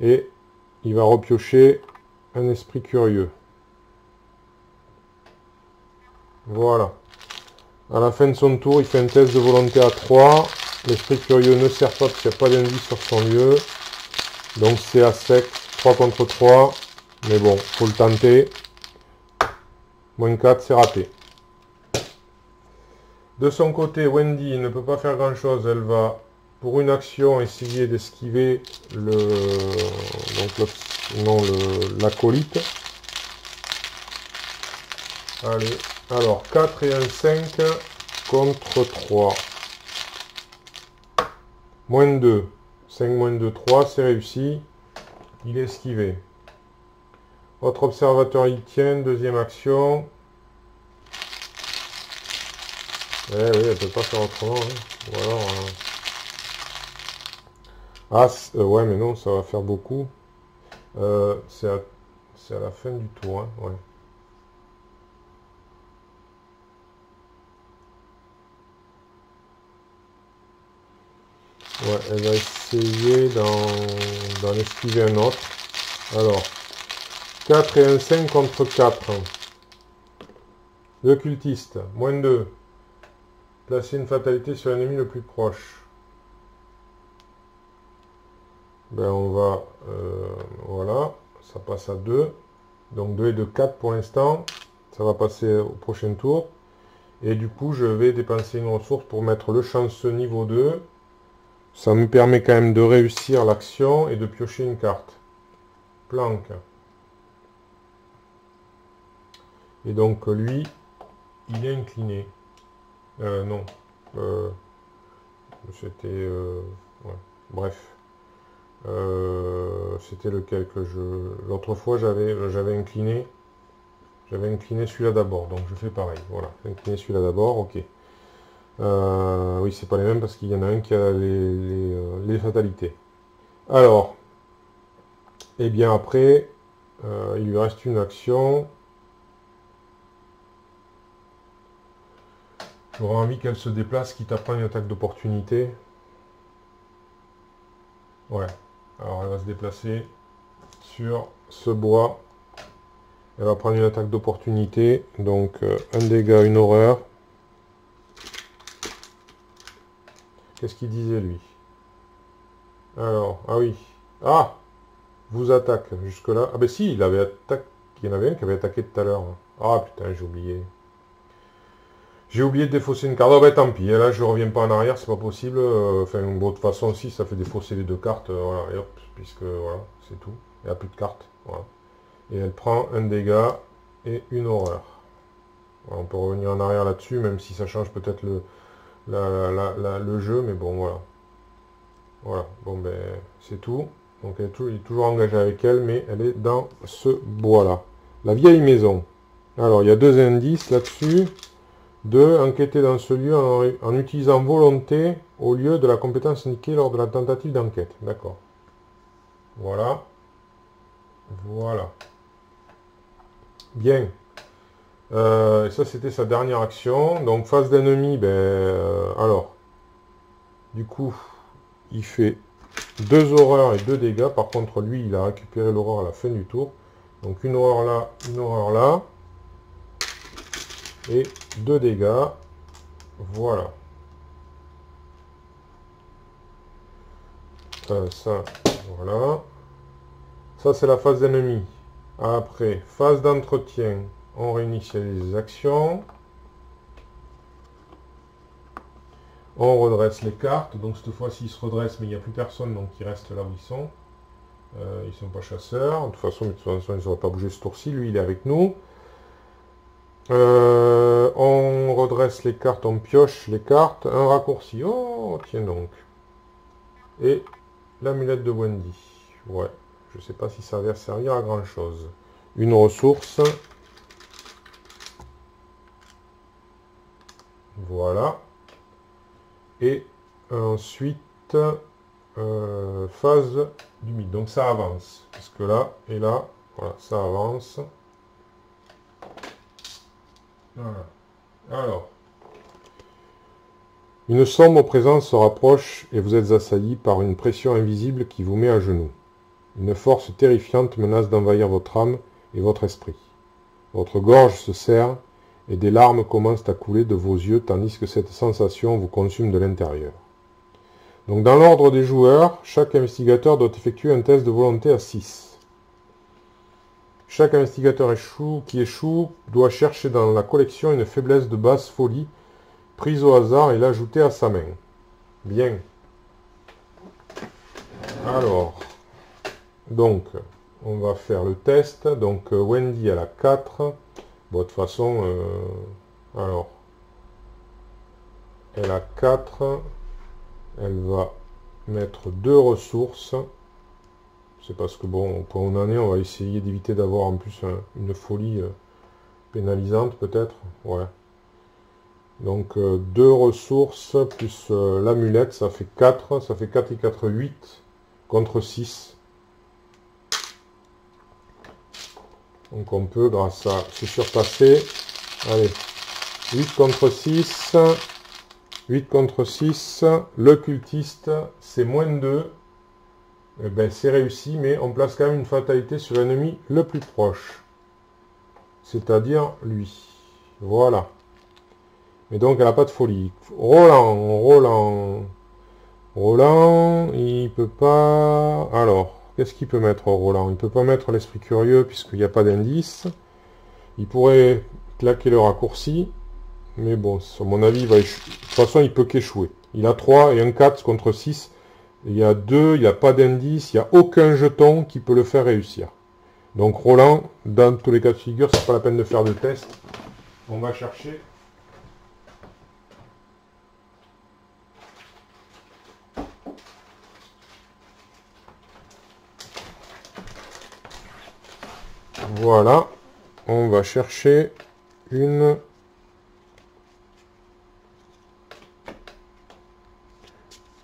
Et il va repiocher un esprit curieux. Voilà. À la fin de son tour, il fait un test de volonté à 3. L'esprit curieux ne sert pas parce qu'il n'y a pas d'indice sur son lieu. Donc c'est à sec. 3 contre 3. Mais bon, faut le tenter. Moins 4, c'est raté. De son côté, Wendy ne peut pas faire grand chose. Elle va, pour une action, essayer d'esquiver l'acolyte. Allez, alors 4 et un 5 contre 3. Moins 2. 5 moins 2, 3, c'est réussi. Il est esquivé. Autre observateur il tient, deuxième action. Eh oui, elle peut pas faire autrement. Hein. Ou alors... Ah, ouais, mais non, ça va faire beaucoup. C'est à la fin du tour, hein, ouais. Ouais, elle va essayer d'en esquiver un autre. Alors, 4 et un 5 contre 4. Le cultiste, moins 2. Placer une fatalité sur l'ennemi le plus proche. Ben on va, voilà, ça passe à 2. Donc 2 et 2, 4 pour l'instant. Ça va passer au prochain tour. Et du coup, je vais dépenser une ressource pour mettre le chanceux niveau 2. Ça me permet quand même de réussir l'action et de piocher une carte. Planque. Et donc lui, il est incliné. Non. C'était... ouais. Bref. C'était lequel que je... L'autre fois, j'avais incliné. J'avais incliné celui-là d'abord. Donc je fais pareil. Voilà. Incliné celui-là d'abord. Ok. Oui, c'est pas les mêmes parce qu'il y en a un qui a les fatalités. Alors. Et bien après, il lui reste une action. J'aurais envie qu'elle se déplace, quitte à prendre une attaque d'opportunité. Ouais. Alors elle va se déplacer sur ce bois. Elle va prendre une attaque d'opportunité. Donc un dégât, une horreur. Qu'est-ce qu'il disait lui? Alors, ah oui. Ah! Vous attaque jusque-là. Ah ben si, il avait attaqué. Il y en avait un qui avait attaqué tout à l'heure. Ah putain, j'ai oublié. J'ai oublié de défausser une carte. Oh ben tant pis, là je reviens pas en arrière, c'est pas possible. Enfin, bon, de toute façon, si ça fait défausser les deux cartes, voilà, et hop, puisque voilà, c'est tout. Il n'y a plus de cartes. Voilà. Et elle prend un dégât et une horreur. Voilà, on peut revenir en arrière là-dessus, même si ça change peut-être le jeu, mais bon, voilà. Voilà, bon ben, c'est tout. Donc il est toujours engagé avec elle, mais elle est dans ce bois-là. La vieille maison. Alors, il y a deux indices là-dessus. 2. Enquêter dans ce lieu en utilisant volonté au lieu de la compétence indiquée lors de la tentative d'enquête. D'accord. Voilà. Voilà. Bien. Et ça, c'était sa dernière action. Donc, face d'ennemi, ben, alors, du coup, il fait 2 horreurs et 2 dégâts. Par contre, lui, il a récupéré l'horreur à la fin du tour. Donc, une horreur là, une horreur là. Et 2 dégâts. Voilà. Ça, voilà. Ça, c'est la phase d'ennemi. Après, phase d'entretien. On réinitialise les actions. On redresse les cartes. Donc, cette fois-ci, ils se redressent, mais il n'y a plus personne. Donc, ils restent là où ils sont. Ils ne sont pas chasseurs. De toute façon, ils n'auraient pas bougé ce tour-ci. Lui, il est avec nous. On redresse les cartes, on pioche les cartes. Un raccourci. Oh, tiens donc. Et l'amulette de Wendy. Ouais, je sais pas si ça va servir à grand chose. Une ressource. Voilà. Et ensuite, phase du mythe. Donc ça avance. Parce que là et là, voilà, ça avance. Voilà. Alors, une sombre présence se rapproche et vous êtes assailli par une pression invisible qui vous met à genoux. Une force terrifiante menace d'envahir votre âme et votre esprit. Votre gorge se serre et des larmes commencent à couler de vos yeux tandis que cette sensation vous consume de l'intérieur. Donc dans l'ordre des joueurs, chaque investigateur doit effectuer un test de volonté à 6. Chaque investigateur qui échoue doit chercher dans la collection une faiblesse de basse folie prise au hasard et l'ajouter à sa main. Bien. Alors, donc, on va faire le test. Donc, Wendy, elle a 4. Bon, de toute façon, alors, elle a 4. Elle va mettre 2 ressources. C'est parce que, bon, au point où on en est, on va essayer d'éviter d'avoir en plus une folie pénalisante, peut-être. Ouais. Donc, 2 ressources plus l'amulette, ça fait 4. Ça fait 4 et 4, 8 contre 6. Donc, on peut, grâce à se surpasser, allez, 8 contre 6. 8 contre 6. Le cultiste, c'est moins 2. eh ben, c'est réussi, mais on place quand même une fatalité sur l'ennemi le plus proche. C'est-à-dire lui. Voilà. Et donc, elle n'a pas de folie. Roland, il peut pas... Alors, qu'est-ce qu'il peut mettre, Roland? Il peut pas mettre l'esprit curieux, puisqu'il n'y a pas d'indice. Il pourrait claquer le raccourci. Mais bon, à mon avis, il va échouer. De toute façon, il peut qu'échouer. Il a 3 et un 4 contre 6. Il y a 2, il n'y a pas d'indice, il n'y a aucun jeton qui peut le faire réussir. Donc Roland, dans tous les cas de figure, c'est pas la peine de faire de test. On va chercher. Voilà. On va chercher une...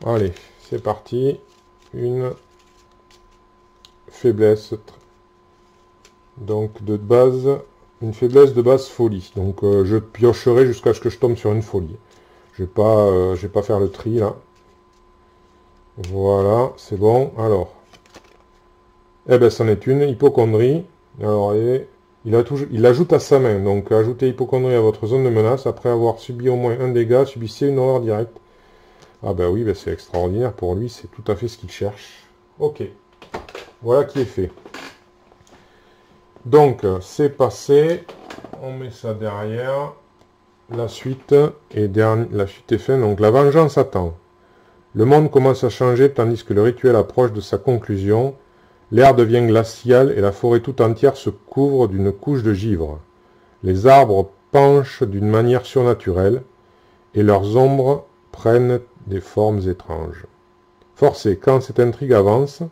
Allez, c'est parti. Une faiblesse. Donc de base, une faiblesse de base folie. Donc je piocherai jusqu'à ce que je tombe sur une folie. Je vais pas faire le tri là. Voilà, c'est bon. Alors, eh ben, c'en est une, hypocondrie. Alors, il ajoute à sa main. Donc, ajoutez hypocondrie à votre zone de menace. Après avoir subi au moins un dégât, subissez une horreur directe. Ah ben oui, ben c'est extraordinaire. Pour lui, c'est tout à fait ce qu'il cherche. Ok. Voilà qui est fait. Donc, c'est passé. On met ça derrière. La suite est faite. Donc, la vengeance attend. Le monde commence à changer tandis que le rituel approche de sa conclusion. L'air devient glacial et la forêt tout entière se couvre d'une couche de givre. Les arbres penchent d'une manière surnaturelle et leurs ombres prennent des formes étranges. Forcé, quand cette intrigue avance,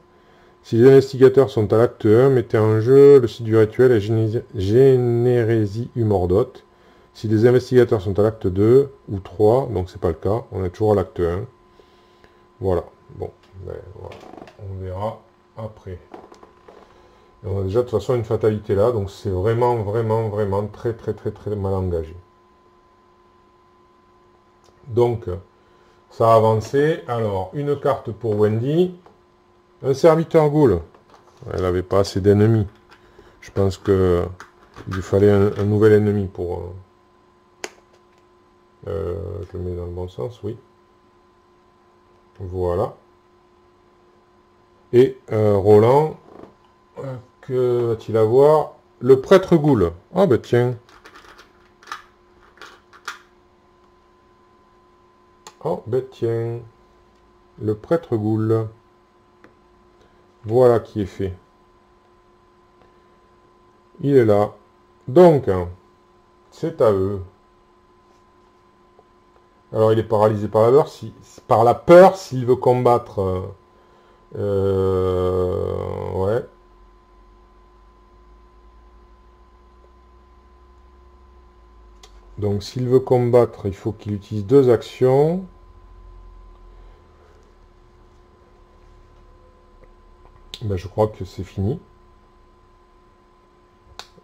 si les investigateurs sont à l'acte 1, mettez en jeu le site du rituel et Générésie Humordote. Si les investigateurs sont à l'acte 2 ou 3, donc c'est pas le cas, on est toujours à l'acte 1. Voilà, bon, ben, voilà. On verra après. Et on a déjà de toute façon une fatalité là, donc c'est vraiment très mal engagé. Donc, ça a avancé. Alors, une carte pour Wendy. Un serviteur ghoul. Elle n'avait pas assez d'ennemis. Je pense que il lui fallait un nouvel ennemi pour... je le mets dans le bon sens, oui. Voilà. Et Roland, que va-t-il avoir? Le prêtre ghoul. Ah ben tiens. Oh ben tiens. Le prêtre ghoul. Voilà qui est fait. Il est là. Donc, c'est à eux. Alors il est paralysé par la peur s'il veut combattre. Ouais. Donc s'il veut combattre, il faut qu'il utilise 2 actions. Ben, je crois que c'est fini.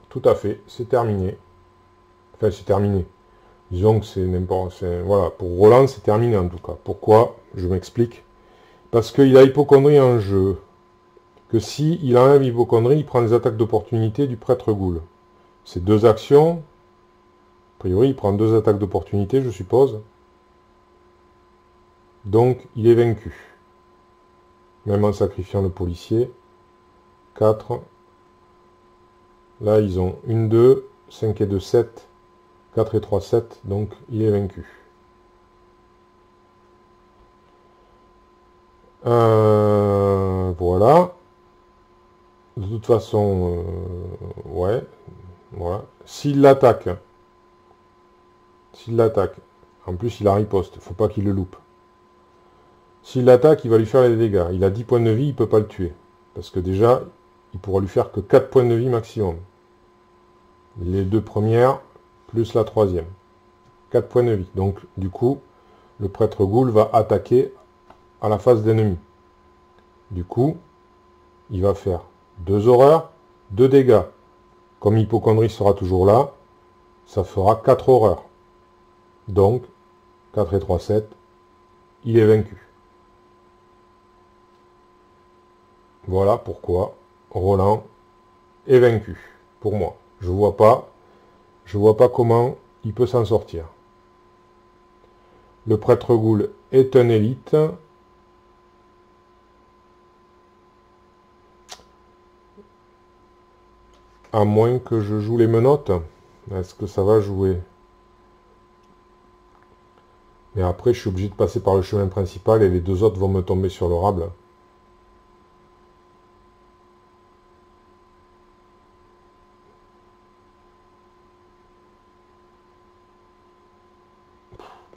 Tout à fait, c'est terminé. Enfin, c'est terminé. Disons que c'est n'importe... Voilà, pour Roland, c'est terminé en tout cas. Pourquoi? Je m'explique. Parce qu'il a hypocondrie en jeu. Que si il enlève hypocondrie, il prend les attaques d'opportunité du prêtre ghoul. C'est 2 actions. A priori, il prend 2 attaques d'opportunité, je suppose. Donc, il est vaincu. Même en sacrifiant le policier. 4. Là, ils ont 1, 2, 5 et 2, 7. 4 et 3, 7. Donc, il est vaincu. Voilà. De toute façon, ouais. Voilà. S'il l'attaque, en plus il a riposte, il ne faut pas qu'il le loupe. S'il l'attaque, il va lui faire les dégâts. Il a 10 points de vie, il ne peut pas le tuer. Parce que déjà, il pourra lui faire que 4 points de vie maximum. Les 2 premières, plus la 3e. 4 points de vie. Donc, du coup, le prêtre ghoul va attaquer à la face d'ennemi. Du coup, il va faire 2 horreurs, 2 dégâts. Comme hypocondrie sera toujours là, ça fera 4 horreurs. Donc, 4 et 3, 7, il est vaincu. Voilà pourquoi Roland est vaincu, pour moi. Je vois pas comment il peut s'en sortir. Le prêtre Goul est un élite. À moins que je joue les menottes. Est-ce que ça va jouer? Mais après, je suis obligé de passer par le chemin principal et les deux autres vont me tomber sur le rable.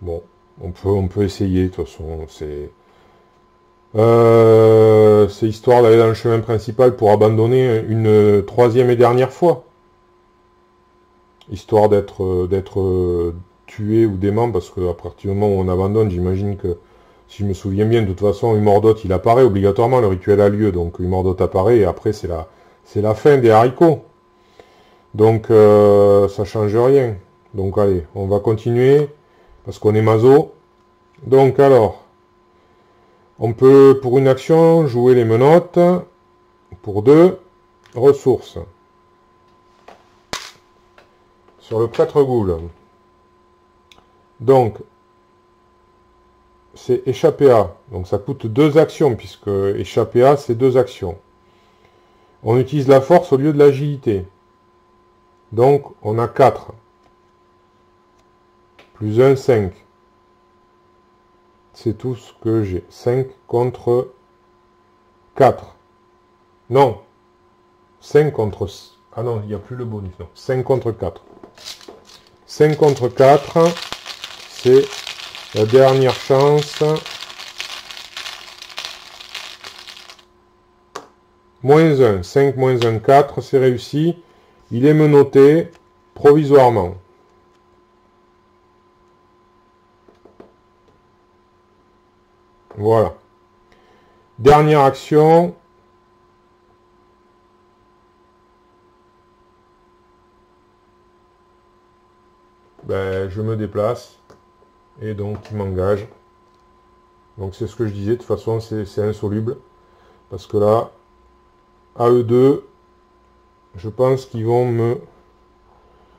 Bon, on peut essayer, de toute façon, c'est histoire d'aller dans le chemin principal pour abandonner une troisième et dernière fois. Histoire d'être tué ou dément, parce qu'à partir du moment où on abandonne, j'imagine que, si je me souviens bien, de toute façon, Humordot, il apparaît obligatoirement, le rituel a lieu, donc Humordot apparaît, et après, c'est la fin des haricots. Donc, ça change rien. Donc, allez, on va continuer, parce qu'on est maso. Donc, alors, on peut, pour une action, jouer les menottes, pour 2 ressources. Sur le prêtre Goul. Donc, c'est échappé à. Donc, ça coûte 2 actions, puisque échappé à, c'est 2 actions. On utilise la force au lieu de l'agilité. Donc, on a 4. Plus 1, 5. C'est tout ce que j'ai. 5 contre 4. Non. 5 contre... Ah non, il n'y a plus le bonus. Non. 5 contre 4. 5 contre 4. C'est la dernière chance. Moins 1. 5 moins 1, 4. C'est réussi. Il est menotté provisoirement. Voilà. Dernière action. Ben, je me déplace. Et donc, il m'engage. Donc, c'est ce que je disais. De toute façon, c'est insoluble. Parce que là, à eux deux, je pense qu'ils vont me...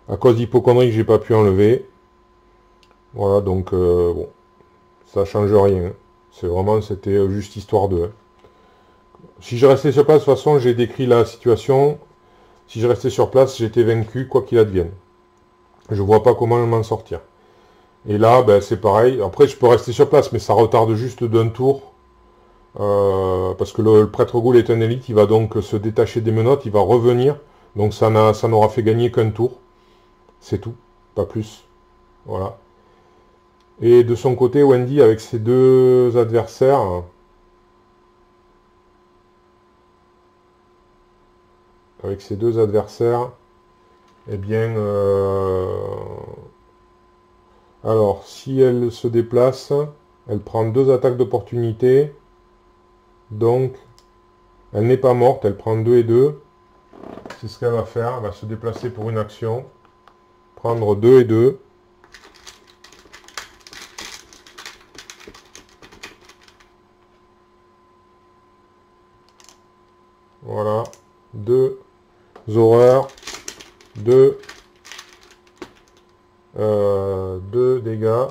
À cause d'hypocondrie que j'ai pas pu enlever. Voilà, donc, bon. Ça change rien. C'est vraiment, c'était juste histoire de... Si je restais sur place, de toute façon, j'ai décrit la situation. Si je restais sur place, j'étais vaincu, quoi qu'il advienne. Je vois pas comment m'en sortir. Et là, ben, c'est pareil. Après, je peux rester sur place, mais ça retarde juste d'un tour. Parce que le prêtre Goul est un élite, il va donc se détacher des menottes, il va revenir. Donc ça n'aura fait gagner qu'un tour. C'est tout, pas plus. Voilà. Et de son côté, Wendy, avec ses deux adversaires... Avec ses deux adversaires, eh bien... Alors, si elle se déplace, elle prend 2 attaques d'opportunité. Donc, elle n'est pas morte, elle prend 2 et 2. C'est ce qu'elle va faire, elle va se déplacer pour une action. Prendre 2 et 2. Voilà, 2 horreurs, 2 dégâts.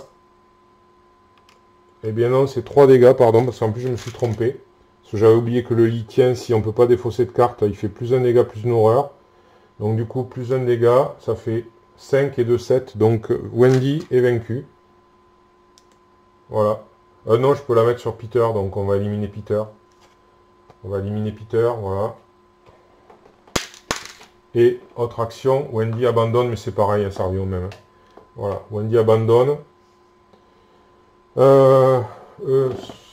Eh bien non, c'est 3 dégâts, pardon, parce qu'en plus je me suis trompé. Parce que j'avais oublié que le litien, si on ne peut pas défausser de carte, il fait plus 1 dégât, plus une horreur. Donc du coup, plus 1 dégât, ça fait 5 et 2, 7. Donc Wendy est vaincue. Voilà. Non, je peux la mettre sur Peter, donc on va éliminer Peter. On va éliminer Peter, voilà. Et autre action, Wendy abandonne, mais c'est pareil, ça revient au même. Voilà, Wendy abandonne. Eux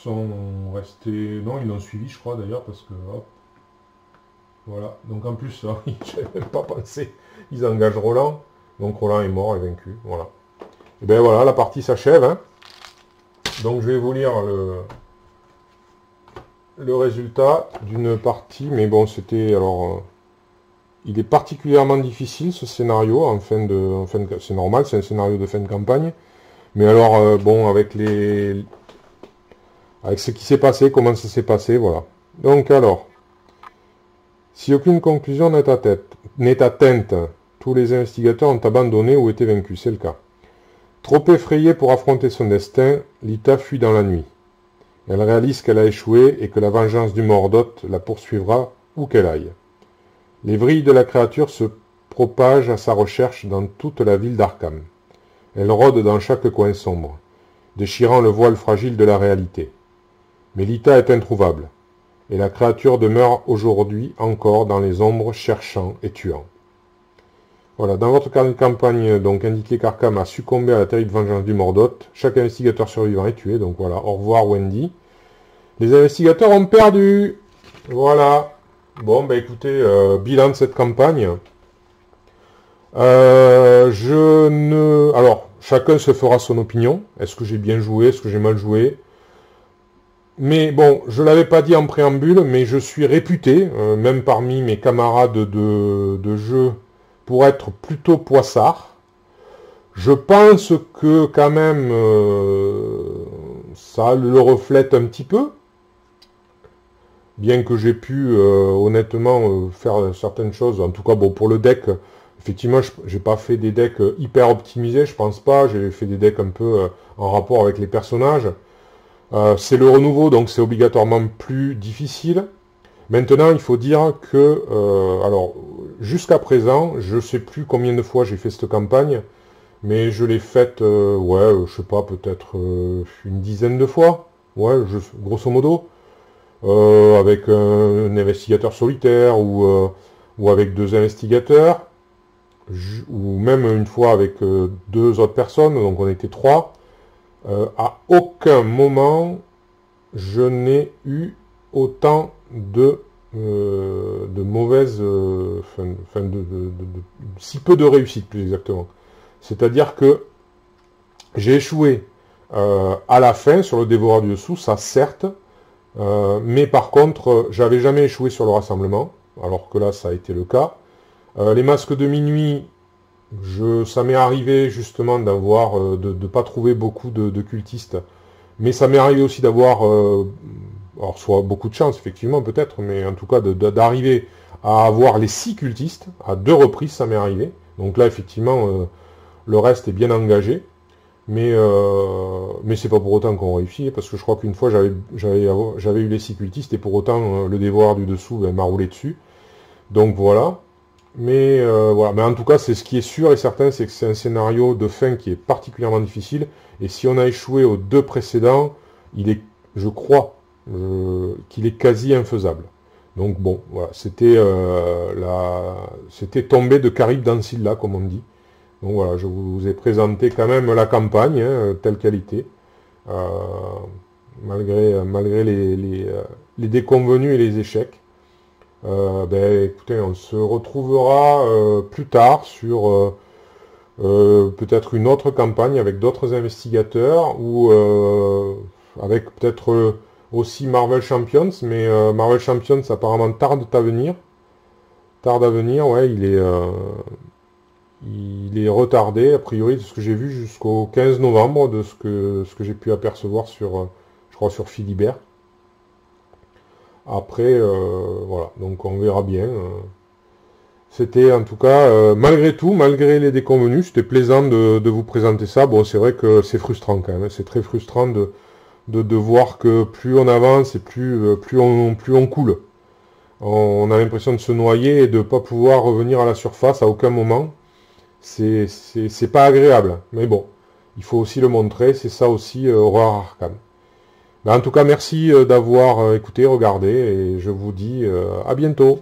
sont restés... Non, ils l'ont suivi, je crois, d'ailleurs, parce que... Hop. Voilà, donc en plus, j'avais même pas pensé. Ils engagent Roland. Donc Roland est mort et vaincu, voilà. Et bien voilà, la partie s'achève. Hein. Donc je vais vous lire le résultat d'une partie. Mais bon, c'était... Alors... il est particulièrement difficile, ce scénario, c'est normal, c'est un scénario de fin de campagne. Mais alors, bon, avec ce qui s'est passé, comment ça s'est passé, voilà. Donc, alors, Si aucune conclusion n'est atteinte, tous les investigateurs ont abandonné ou été vaincus, c'est le cas. Trop effrayée pour affronter son destin, Lita fuit dans la nuit. Elle réalise qu'elle a échoué et que la vengeance du Mordoth la poursuivra où qu'elle aille. Les vrilles de la créature se propagent à sa recherche dans toute la ville d'Arkham. Elle rôde dans chaque coin sombre, déchirant le voile fragile de la réalité. Mais Lita est introuvable, et la créature demeure aujourd'hui encore dans les ombres, cherchant et tuant. Voilà, dans votre carnet de campagne, donc indiqué qu'Arkham a succombé à la terrible vengeance du Mordoth. Chaque investigateur survivant est tué, donc voilà, au revoir Wendy. Les investigateurs ont perdu. Voilà. Bon, bah écoutez, bilan de cette campagne. Alors, chacun se fera son opinion. Est-ce que j'ai bien joué, est-ce que j'ai mal joué? Mais bon, je l'avais pas dit en préambule, mais je suis réputé, même parmi mes camarades de jeu, pour être plutôt poissard. Je pense que quand même ça le reflète un petit peu, bien que j'ai pu honnêtement faire certaines choses. En tout cas, bon, pour le deck, effectivement, j'ai pas fait des decks hyper optimisés, je pense pas. J'ai fait des decks un peu en rapport avec les personnages. C'est le renouveau, donc c'est obligatoirement plus difficile. Maintenant, il faut dire que, alors, jusqu'à présent, je sais plus combien de fois j'ai fait cette campagne, mais je l'ai faite, ouais, je sais pas, peut-être une dizaine de fois, ouais, grosso modo, avec un investigateur solitaire ou avec 2 investigateurs, ou même une fois avec 2 autres personnes, donc on était 3. À aucun moment, je n'ai eu autant de mauvaises, si peu de réussite, plus exactement. C'est-à-dire que j'ai échoué à la fin sur le dévoreur du dessous, ça certes, mais par contre, j'avais jamais échoué sur le rassemblement, alors que là, ça a été le cas. Les masques de minuit, ça m'est arrivé justement d'avoir, de pas trouver beaucoup de cultistes, mais ça m'est arrivé aussi d'avoir, alors soit beaucoup de chance effectivement peut-être, mais en tout cas d'arriver à avoir les 6 cultistes, à 2 reprises ça m'est arrivé, donc là effectivement le reste est bien engagé, mais c'est pas pour autant qu'on réussit, parce que je crois qu'une fois j'avais eu les 6 cultistes, et pour autant le dévoreur du dessous m'a roulé dessus, donc voilà. Mais voilà, mais en tout cas, c'est ce qui est sûr et certain, c'est que c'est un scénario de fin qui est particulièrement difficile. Et si on a échoué aux 2 précédents, je crois qu'il est quasi infaisable. Donc bon, voilà, c'était tombé de Caribe dans Scylla, comme on dit. Donc voilà, je vous ai présenté quand même la campagne, hein, telle qu'elle était, malgré les déconvenus et les échecs. Écoutez, on se retrouvera plus tard sur peut-être une autre campagne avec d'autres investigateurs, ou avec peut-être aussi Marvel Champions, mais Marvel Champions apparemment tarde à venir. Ouais, il est retardé, a priori, de ce que j'ai vu, jusqu'au 15 novembre, de ce que j'ai pu apercevoir sur, je crois, sur Philibert. Après, voilà, donc on verra bien. C'était en tout cas, malgré tout, malgré les déconvenus, c'était plaisant de vous présenter ça. Bon, c'est vrai que c'est frustrant quand même, c'est très frustrant de voir que plus on avance et plus on coule. On a l'impression de se noyer et de ne pas pouvoir revenir à la surface à aucun moment. C'est pas agréable, mais bon, il faut aussi le montrer, c'est ça aussi Horreur Arkham. En tout cas, merci d'avoir écouté, regardé, et je vous dis à bientôt.